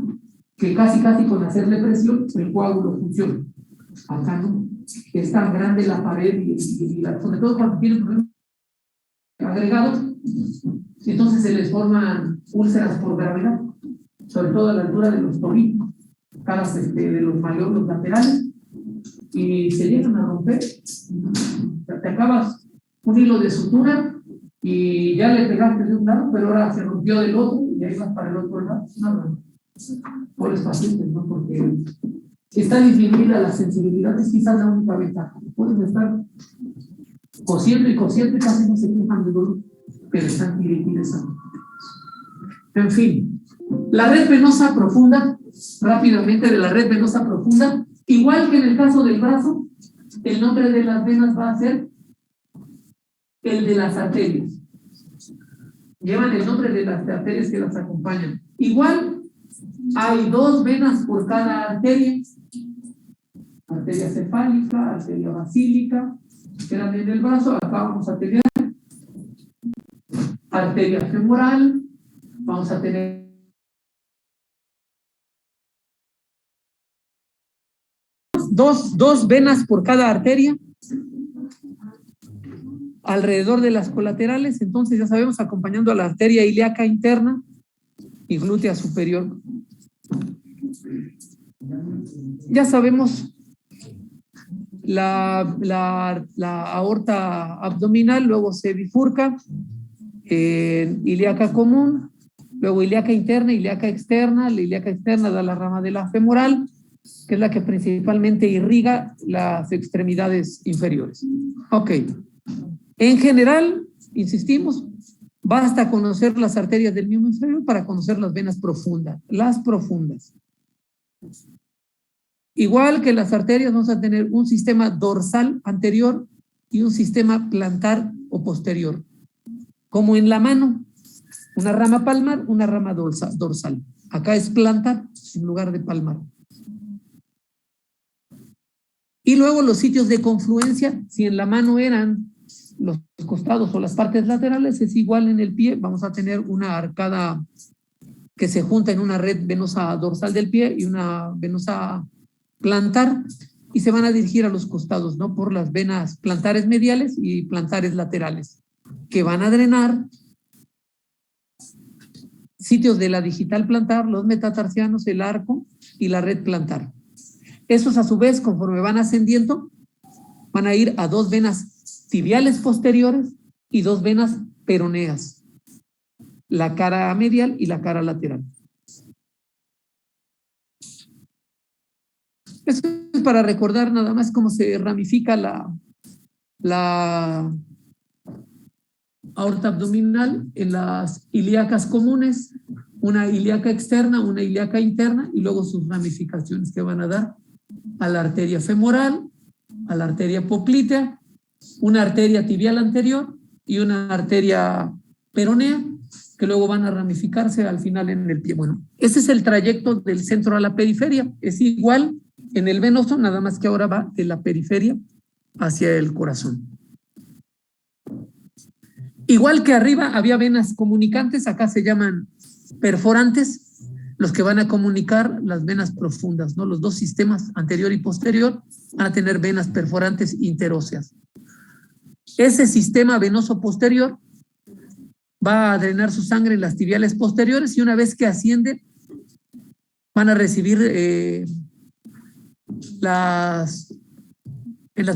[SPEAKER 1] que casi con hacerle presión, el coágulo funciona. Acá no. Es tan grande la pared y sobre todo cuando tienen problemas agregados, entonces se les forman úlceras por gravedad, sobre todo a la altura de los tobillos, de los malleolos laterales, y y se llegan a romper, te acabas un hilo de sutura y ya le pegaste de un lado, pero ahora se rompió del otro y ahí vas para el otro lado. Nada, por los pacientes, ¿no? Porque está disminuida la sensibilidad, es quizás la única ventaja. Pueden estar cosiendo y casi no se quejan de dolor, pero están tiritizando. En fin, la red venosa profunda, rápidamente de la red venosa profunda, igual que en el caso del brazo, el nombre de las venas va a ser el de las arterias. Llevan el nombre de las arterias que las acompañan. Igual, hay 2 venas por cada arteria. Arteria cefálica, arteria basílica, quedan en el brazo. Acá vamos a tener arteria femoral, vamos a tener dos venas por cada arteria alrededor de las colaterales. Entonces ya sabemos, acompañando a la arteria ilíaca interna y glútea superior. Ya sabemos la aorta abdominal, luego se bifurca en ilíaca común, luego ilíaca interna, ilíaca externa. La ilíaca externa da la rama de la femoral, que es la que principalmente irriga las extremidades inferiores. Ok. En general, insistimos, basta conocer las arterias del miembro inferior para conocer las venas profundas, las profundas. Igual que las arterias, vamos a tener un sistema dorsal anterior y un sistema plantar o posterior. Como en la mano, una rama palmar, una rama dorsal. Acá es plantar en lugar de palmar. Y luego los sitios de confluencia, si en la mano eran los costados o las partes laterales, es igual en el pie. Vamos a tener una arcada que se junta en una red venosa dorsal del pie y una venosa plantar, y se van a dirigir a los costados, ¿no? Por las venas plantares mediales y plantares laterales, que van a drenar sitios de la digital plantar, los metatarsianos, el arco y la red plantar. Esos, a su vez, conforme van ascendiendo, van a ir a 2 venas tibiales posteriores y 2 venas peroneas, la cara medial y la cara lateral. Eso es para recordar nada más cómo se ramifica la aorta abdominal en las ilíacas comunes, una ilíaca externa, una ilíaca interna, y luego sus ramificaciones que van a dar a la arteria femoral, a la arteria poplitea, una arteria tibial anterior y una arteria peronea, que luego van a ramificarse al final en el pie. Bueno, ese es el trayecto del centro a la periferia. Es igual en el venoso, nada más que ahora va de la periferia hacia el corazón. Igual que arriba había venas comunicantes, acá se llaman perforantes, los que van a comunicar las venas profundas, ¿no? Los 2 sistemas anterior y posterior van a tener venas perforantes interóseas. Ese sistema venoso posterior va a drenar su sangre en las tibiales posteriores, y una vez que asciende van a recibir en las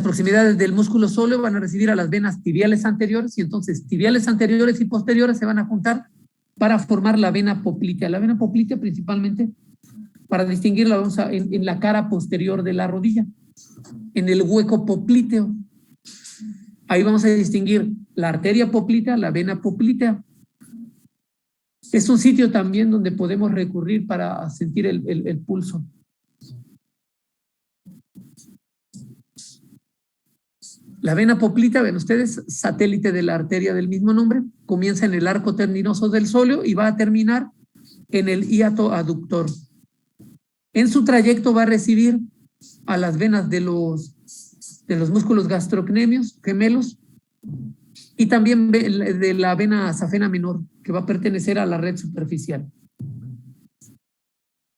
[SPEAKER 1] proximidades del músculo sóleo, van a recibir a las venas tibiales anteriores, y entonces tibiales anteriores y posteriores se van a juntar para formar la vena poplitea. La vena poplitea, principalmente, para distinguirla, vamos a en la cara posterior de la rodilla, en el hueco popliteo. Ahí vamos a distinguir la arteria poplitea, la vena poplitea. Es un sitio también donde podemos recurrir para sentir el pulso. La vena poplitea, ven ustedes, satélite de la arteria del mismo nombre, comienza en el arco tendinoso del sóleo y va a terminar en el hiato aductor. En su trayecto va a recibir a las venas de los músculos gastrocnemios, gemelos, y también de la vena safena menor, que va a pertenecer a la red superficial.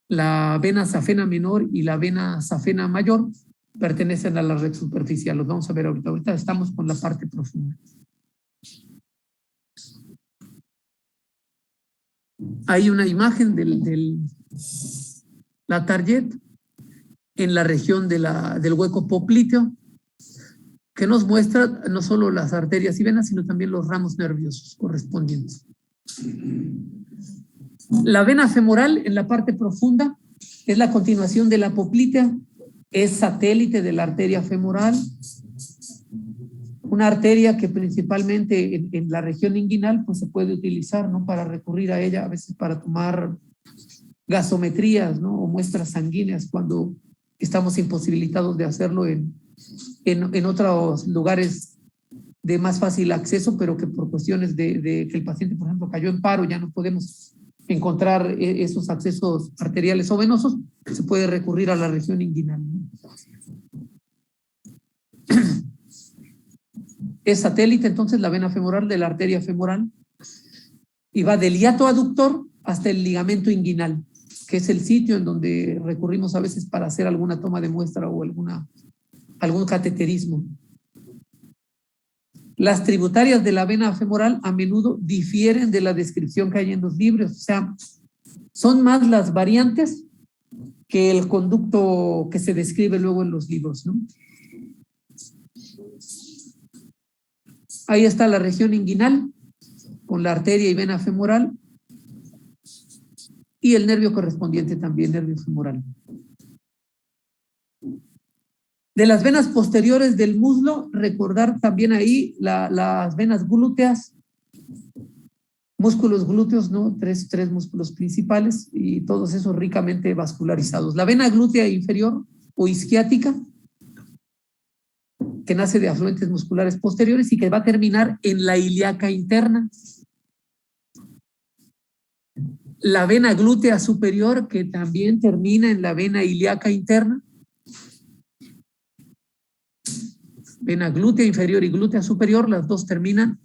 [SPEAKER 1] La vena safena menor y la vena safena mayor pertenecen a la red superficial. Los vamos a ver ahorita. Ahorita estamos con la parte profunda. Hay una imagen la target en la región del hueco popliteo, que nos muestra no solo las arterias y venas, sino también los ramos nerviosos correspondientes. La vena femoral en la parte profunda es la continuación de la poplitea, es satélite de la arteria femoral, una arteria que principalmente en la región inguinal pues se puede utilizar, ¿no?, para recurrir a ella, a veces para tomar gasometrías, ¿no?, o muestras sanguíneas cuando estamos imposibilitados de hacerlo en otros lugares de más fácil acceso, pero que por cuestiones de que el paciente, por ejemplo, cayó en paro, ya no podemos encontrar esos accesos arteriales o venosos, se puede recurrir a la región inguinal, ¿no? Es satélite entonces la vena femoral de la arteria femoral y va del hiato aductor hasta el ligamento inguinal, que es el sitio en donde recurrimos a veces para hacer alguna toma de muestra o algún cateterismo. Las tributarias de la vena femoral a menudo difieren de la descripción que hay en los libros, o sea, son más las variantes que el conducto que se describe luego en los libros, ¿no? Ahí está la región inguinal con la arteria y vena femoral y el nervio correspondiente también, nervio femoral. De las venas posteriores del muslo, recordar también ahí las venas glúteas, músculos glúteos, ¿no? Tres músculos principales y todos esos ricamente vascularizados. La vena glútea inferior o isquiática, que nace de afluentes musculares posteriores y que va a terminar en la ilíaca interna. La vena glútea superior, que también termina en la vena ilíaca interna. Vena glútea inferior y glútea superior, las dos terminan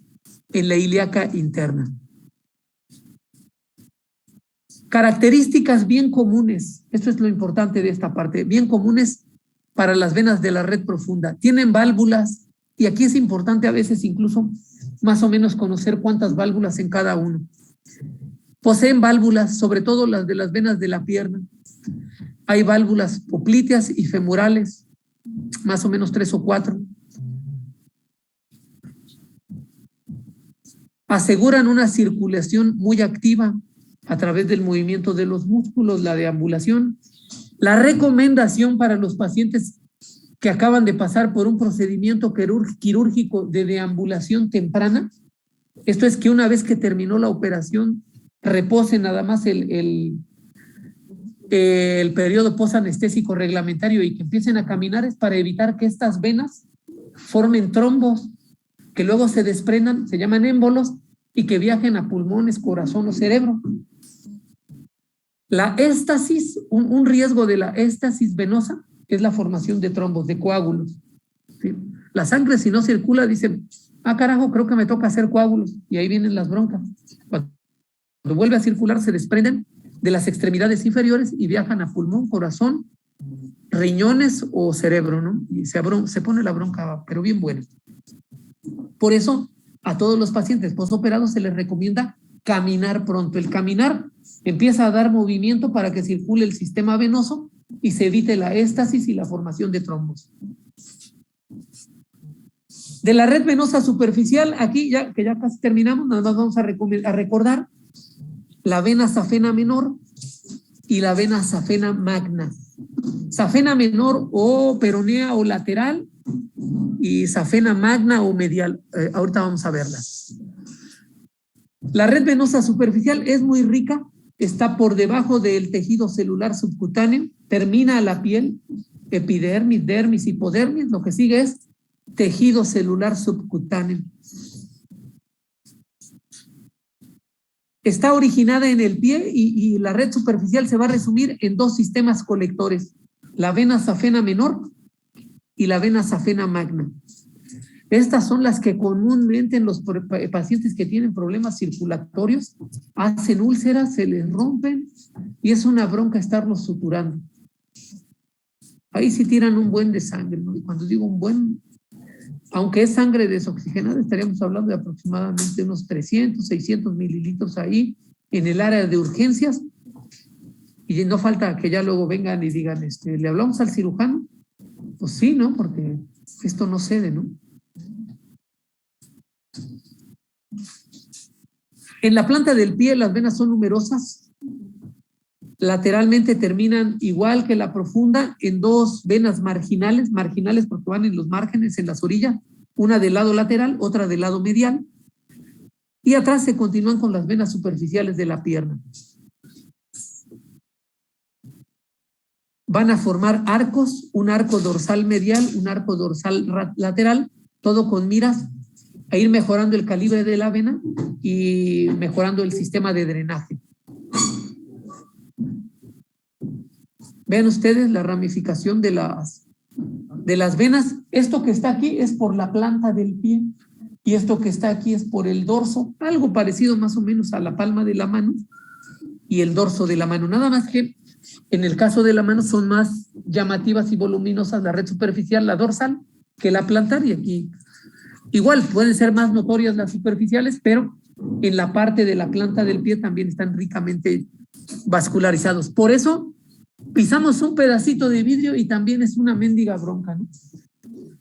[SPEAKER 1] en la ilíaca interna. Características bien comunes, esto es lo importante de esta parte, bien comunes para las venas de la red profunda. Tienen válvulas y aquí es importante a veces incluso más o menos conocer cuántas válvulas en cada uno. Poseen válvulas, sobre todo las de las venas de la pierna. Hay válvulas poplíteas y femorales, más o menos 3 o 4. Aseguran una circulación muy activa a través del movimiento de los músculos, la deambulación. La recomendación para los pacientes que acaban de pasar por un procedimiento quirúrgico de deambulación temprana, esto es que una vez que terminó la operación, repose nada más el periodo posanestésico reglamentario y que empiecen a caminar, es para evitar que estas venas formen trombos que luego se desprendan, se llaman émbolos, y que viajen a pulmones, corazón o cerebro. La éstasis, un riesgo de la éstasis venosa es la formación de trombos, de coágulos. ¿Sí? La sangre, si no circula, dicen, ah, carajo, creo que me toca hacer coágulos, y ahí vienen las broncas. Cuando vuelve a circular, se desprenden de las extremidades inferiores y viajan a pulmón, corazón, riñones o cerebro, ¿no? Y se pone la bronca, pero bien buena. Por eso, a todos los pacientes postoperados se les recomienda caminar pronto. El caminar empieza a dar movimiento para que circule el sistema venoso y se evite la éstasis y la formación de trombos. De la red venosa superficial, aquí ya que ya casi terminamos, nada más vamos a recordar la vena safena menor y la vena safena magna. Safena menor o peronea o lateral y safena magna o medial. Ahorita vamos a verlas. La red venosa superficial es muy rica, está por debajo del tejido celular subcutáneo, termina a la piel, epidermis, dermis, hipodermis, lo que sigue es tejido celular subcutáneo. Está originada en el pie y la red superficial se va a resumir en dos sistemas colectores, la vena safena menor y la vena safena magna. Estas son las que comúnmente en los pacientes que tienen problemas circulatorios hacen úlceras, se les rompen y es una bronca estarlos suturando. Ahí sí tiran un buen de sangre, ¿no? Y cuando digo un buen, aunque es sangre desoxigenada, estaríamos hablando de aproximadamente unos 300, 600 mililitros ahí en el área de urgencias Y no falta que ya luego vengan y digan, ¿le hablamos al cirujano? Pues sí, ¿no? Porque esto no cede, ¿no? En la planta del pie las venas son numerosas. Lateralmente terminan igual que la profunda en dos venas marginales porque van en los márgenes, en las orillas, una del lado lateral, otra del lado medial. Y atrás se continúan con las venas superficiales de la pierna. Van a formar arcos, un arco dorsal medial, un arco dorsal lateral, todo con miras a ir mejorando el calibre de la vena y mejorando el sistema de drenaje. Vean ustedes la ramificación de las venas. Esto que está aquí es por la planta del pie y esto que está aquí es por el dorso, algo parecido más o menos a la palma de la mano y el dorso de la mano. Nada más que en el caso de la mano son más llamativas y voluminosas la red superficial, la dorsal, que la plantar, y aquí igual pueden ser más notorias las superficiales, pero en la parte de la planta del pie también están ricamente vascularizados. Por eso pisamos un pedacito de vidrio y también es una mendiga bronca, ¿no?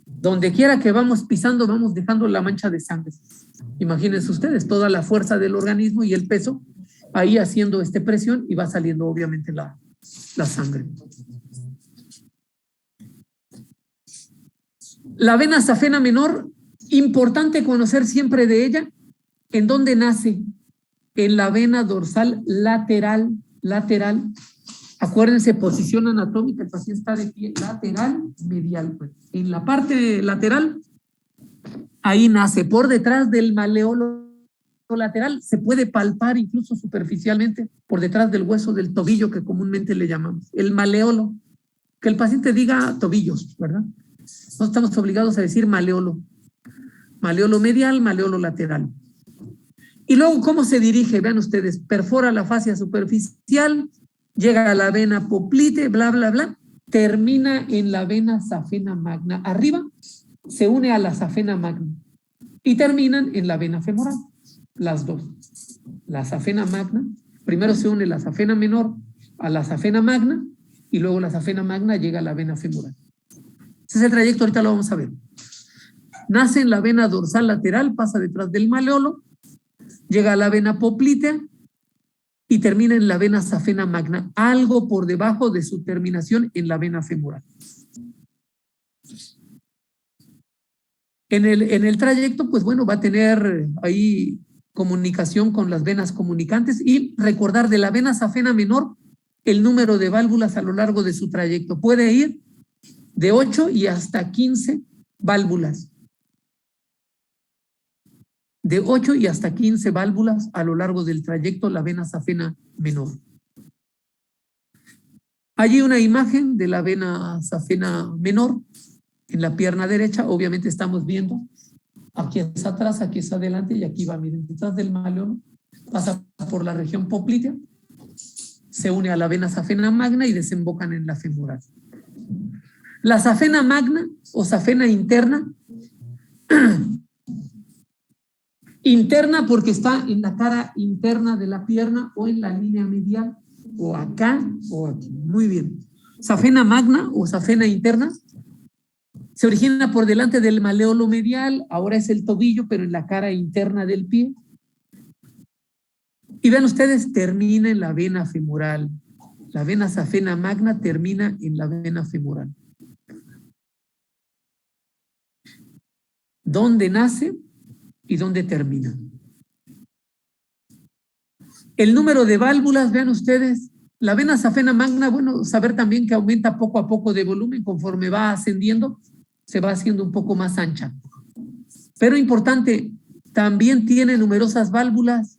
[SPEAKER 1] Donde quiera que vamos pisando, vamos dejando la mancha de sangre. Imagínense ustedes, toda la fuerza del organismo y el peso ahí haciendo presión y va saliendo obviamente la sangre. La vena safena menor, importante conocer siempre de ella. ¿En dónde nace? En la vena dorsal lateral. Acuérdense, posición anatómica, el paciente está de pie lateral, medial. Pues. En la parte lateral, ahí nace, por detrás del maleolo lateral, se puede palpar incluso superficialmente por detrás del hueso del tobillo que comúnmente le llamamos, el maleolo. Que el paciente diga tobillos, ¿verdad? No estamos obligados a decir maleolo. Maleolo medial, maleolo lateral. Y luego, ¿cómo se dirige? Vean ustedes, perfora la fascia superficial, llega a la vena poplite, bla, bla, bla, termina en la vena safena magna. Arriba se une a la safena magna y terminan en la vena femoral, las dos. La safena magna, primero se une la safena menor a la safena magna y luego la safena magna llega a la vena femoral. Ese es el trayecto, ahorita lo vamos a ver. Nace en la vena dorsal lateral, pasa detrás del maleolo, llega a la vena poplitea y termina en la vena safena magna, algo por debajo de su terminación en la vena femoral. En el trayecto, pues bueno, va a tener ahí comunicación con las venas comunicantes y recordar de la vena safena menor el número de válvulas a lo largo de su trayecto. Puede ir de 8 y hasta 15 válvulas. De 8 y hasta 15 válvulas a lo largo del trayecto la vena safena menor. Allí una imagen de la vena safena menor en la pierna derecha. Obviamente estamos viendo, aquí es atrás, aquí es adelante y aquí va, miren, detrás del maleolo, pasa por la región poplitea, se une a la vena safena magna y desembocan en la femoral. La safena magna o safena interna, interna porque está en la cara interna de la pierna o en la línea medial, o acá o aquí. Muy bien. Safena magna o safena interna se origina por delante del maleolo medial, ahora es el tobillo, pero en la cara interna del pie. Y vean ustedes, termina en la vena femoral. La vena safena magna termina en la vena femoral. ¿Dónde nace y dónde termina? El número de válvulas, vean ustedes, la vena safena magna, bueno, saber también que aumenta poco a poco de volumen conforme va ascendiendo, se va haciendo un poco más ancha. Pero importante, también tiene numerosas válvulas,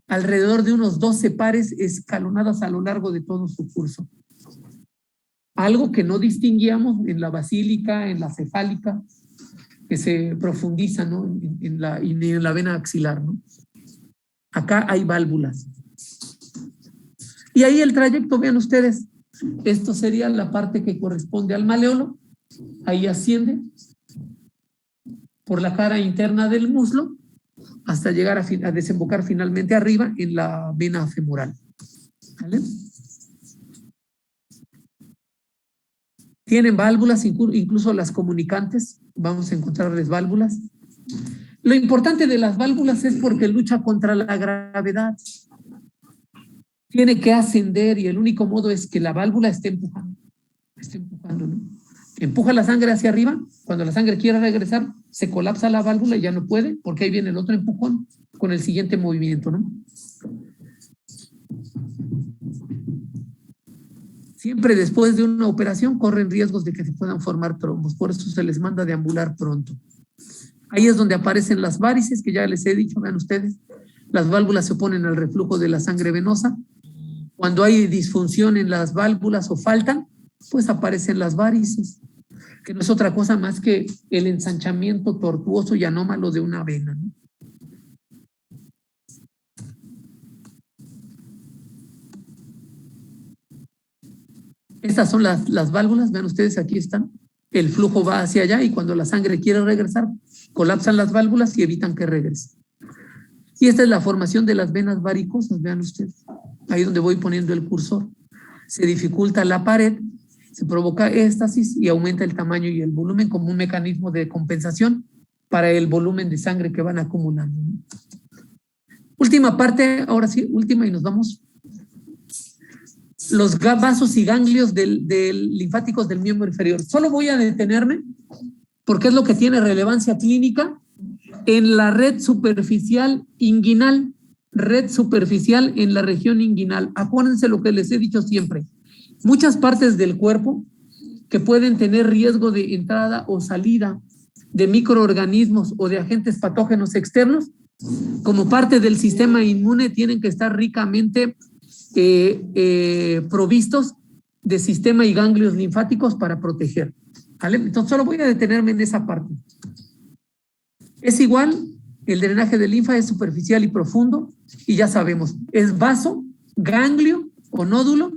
[SPEAKER 1] alrededor de unos 12 pares escalonadas a lo largo de todo su curso. Algo que no distinguíamos en la basílica, en la cefálica, que se profundiza, ¿no? en la vena axilar, ¿no? Acá hay válvulas. Y ahí el trayecto, vean ustedes, esto sería la parte que corresponde al maleolo, ahí asciende por la cara interna del muslo hasta llegar a desembocar finalmente arriba en la vena femoral. ¿Vale? Tienen válvulas, incluso las comunicantes, vamos a encontrarles válvulas. Lo importante de las válvulas es porque lucha contra la gravedad. Tiene que ascender y el único modo es que la válvula esté empujando, ¿no? Empuja la sangre hacia arriba, cuando la sangre quiere regresar, se colapsa la válvula y ya no puede, porque ahí viene el otro empujón con el siguiente movimiento, ¿no? Siempre después de una operación corren riesgos de que se puedan formar trombos, por eso se les manda deambular pronto. Ahí es donde aparecen las varices, que ya les he dicho, vean ustedes, las válvulas se oponen al reflujo de la sangre venosa. Cuando hay disfunción en las válvulas o faltan, pues aparecen las varices, que no es otra cosa más que el ensanchamiento tortuoso y anómalo de una vena, ¿no? Estas son las válvulas, vean ustedes, aquí están. El flujo va hacia allá y cuando la sangre quiere regresar, colapsan las válvulas y evitan que regrese. Y esta es la formación de las venas varicosas, vean ustedes. Ahí donde voy poniendo el cursor. Se dificulta la pared, se provoca éstasis y aumenta el tamaño y el volumen como un mecanismo de compensación para el volumen de sangre que van acumulando, ¿no? Última parte, ahora sí, última y nos vamos. Los vasos y ganglios linfáticos del miembro inferior. Solo voy a detenerme porque es lo que tiene relevancia clínica en la red superficial inguinal, red superficial en la región inguinal. Acuérdense lo que les he dicho siempre. Muchas partes del cuerpo que pueden tener riesgo de entrada o salida de microorganismos o de agentes patógenos externos, como parte del sistema inmune, tienen que estar ricamente provistos de sistema y ganglios linfáticos para proteger, ¿vale? Entonces solo voy a detenerme en esa parte. Es igual, el drenaje de linfa es superficial y profundo, y ya sabemos, es vaso, ganglio o nódulo,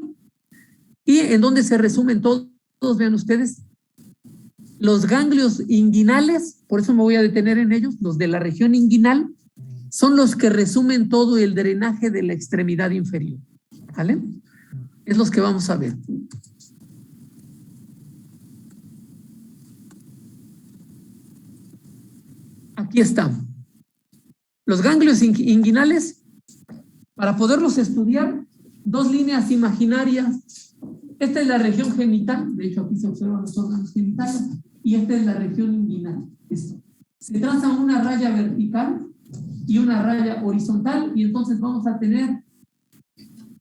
[SPEAKER 1] y en donde se resumen todos, vean ustedes, los ganglios inguinales, por eso me voy a detener en ellos, los de la región inguinal, son los que resumen todo el drenaje de la extremidad inferior, ¿vale? Es los que vamos a ver. Aquí están. Los ganglios inguinales, para poderlos estudiar, dos líneas imaginarias. Esta es la región genital, de hecho aquí se observan los órganos genitales, y esta es la región inguinal. Esto. Se traza una raya vertical y una raya horizontal, y entonces vamos a tener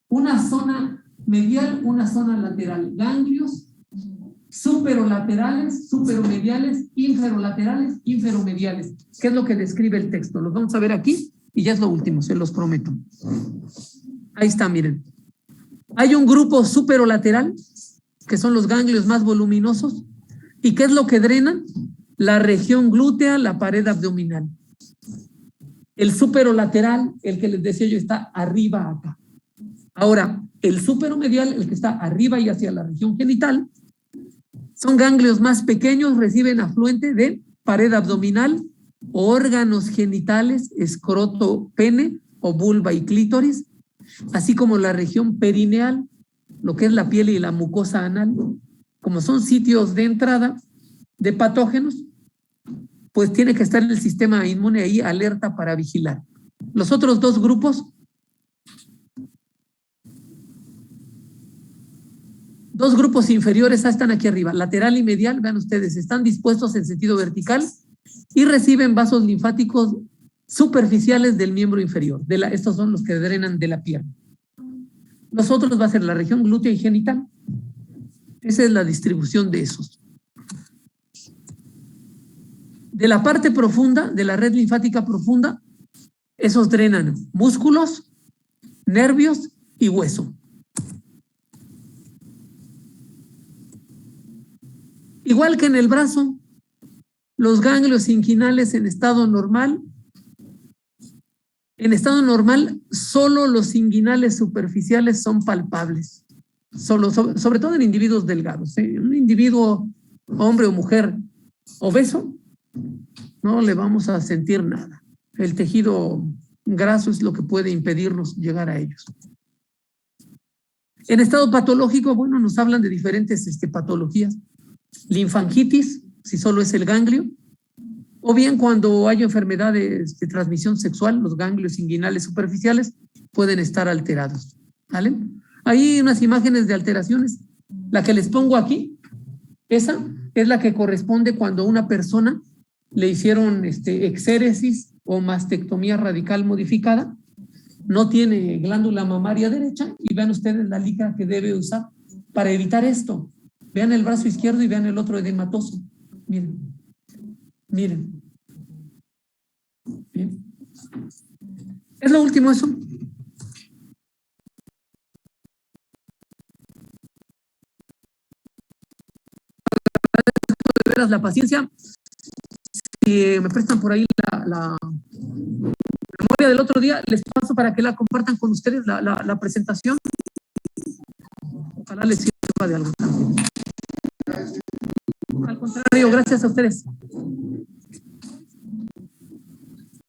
[SPEAKER 1] una zona medial, una zona lateral. Ganglios superolaterales, superomediales, inferolaterales, inferomediales. ¿Qué es lo que describe el texto? Los vamos a ver aquí y ya es lo último, se los prometo. Ahí está, miren. Hay un grupo superolateral, que son los ganglios más voluminosos. ¿Y qué es lo que drenan? La región glútea, la pared abdominal. El superolateral, el que les decía yo, está arriba acá. Ahora, el superomedial, el que está arriba y hacia la región genital, son ganglios más pequeños, reciben afluente de pared abdominal, órganos genitales, escroto, pene o vulva y clítoris, así como la región perineal, lo que es la piel y la mucosa anal. Como son sitios de entrada de patógenos, pues tiene que estar el sistema inmune ahí alerta para vigilar. Los otros dos grupos, inferiores están aquí arriba, lateral y medial, vean ustedes, están dispuestos en sentido vertical y reciben vasos linfáticos superficiales del miembro inferior. Estos son los que drenan de la pierna. Los otros va a ser la región glútea y genital. Esa es la distribución de esos. De la parte profunda, de la red linfática profunda, esos drenan músculos, nervios y hueso. Igual que en el brazo, los ganglios inguinales en estado normal, solo los inguinales superficiales son palpables, sobre todo en individuos delgados. Un individuo, hombre o mujer obeso, no le vamos a sentir nada. El tejido graso es lo que puede impedirnos llegar a ellos. En estado patológico, bueno, nos hablan de diferentes patologías. linfangitis, si solo es el ganglio, o bien cuando hay enfermedades de transmisión sexual, los ganglios inguinales superficiales pueden estar alterados, ¿vale? Hay unas imágenes de alteraciones. La que les pongo aquí, esa es la que corresponde cuando a una persona le hicieron exéresis o mastectomía radical modificada, no tiene glándula mamaria derecha, y vean ustedes la liga que debe usar para evitar esto. Vean el brazo izquierdo y vean el otro edematoso. Miren, miren. Bien. Es lo último eso. De veras la paciencia. Si me prestan por ahí la memoria del otro día, les paso para que la compartan con ustedes, la presentación. Ojalá les sirva de algo también. Al contrario, gracias a ustedes.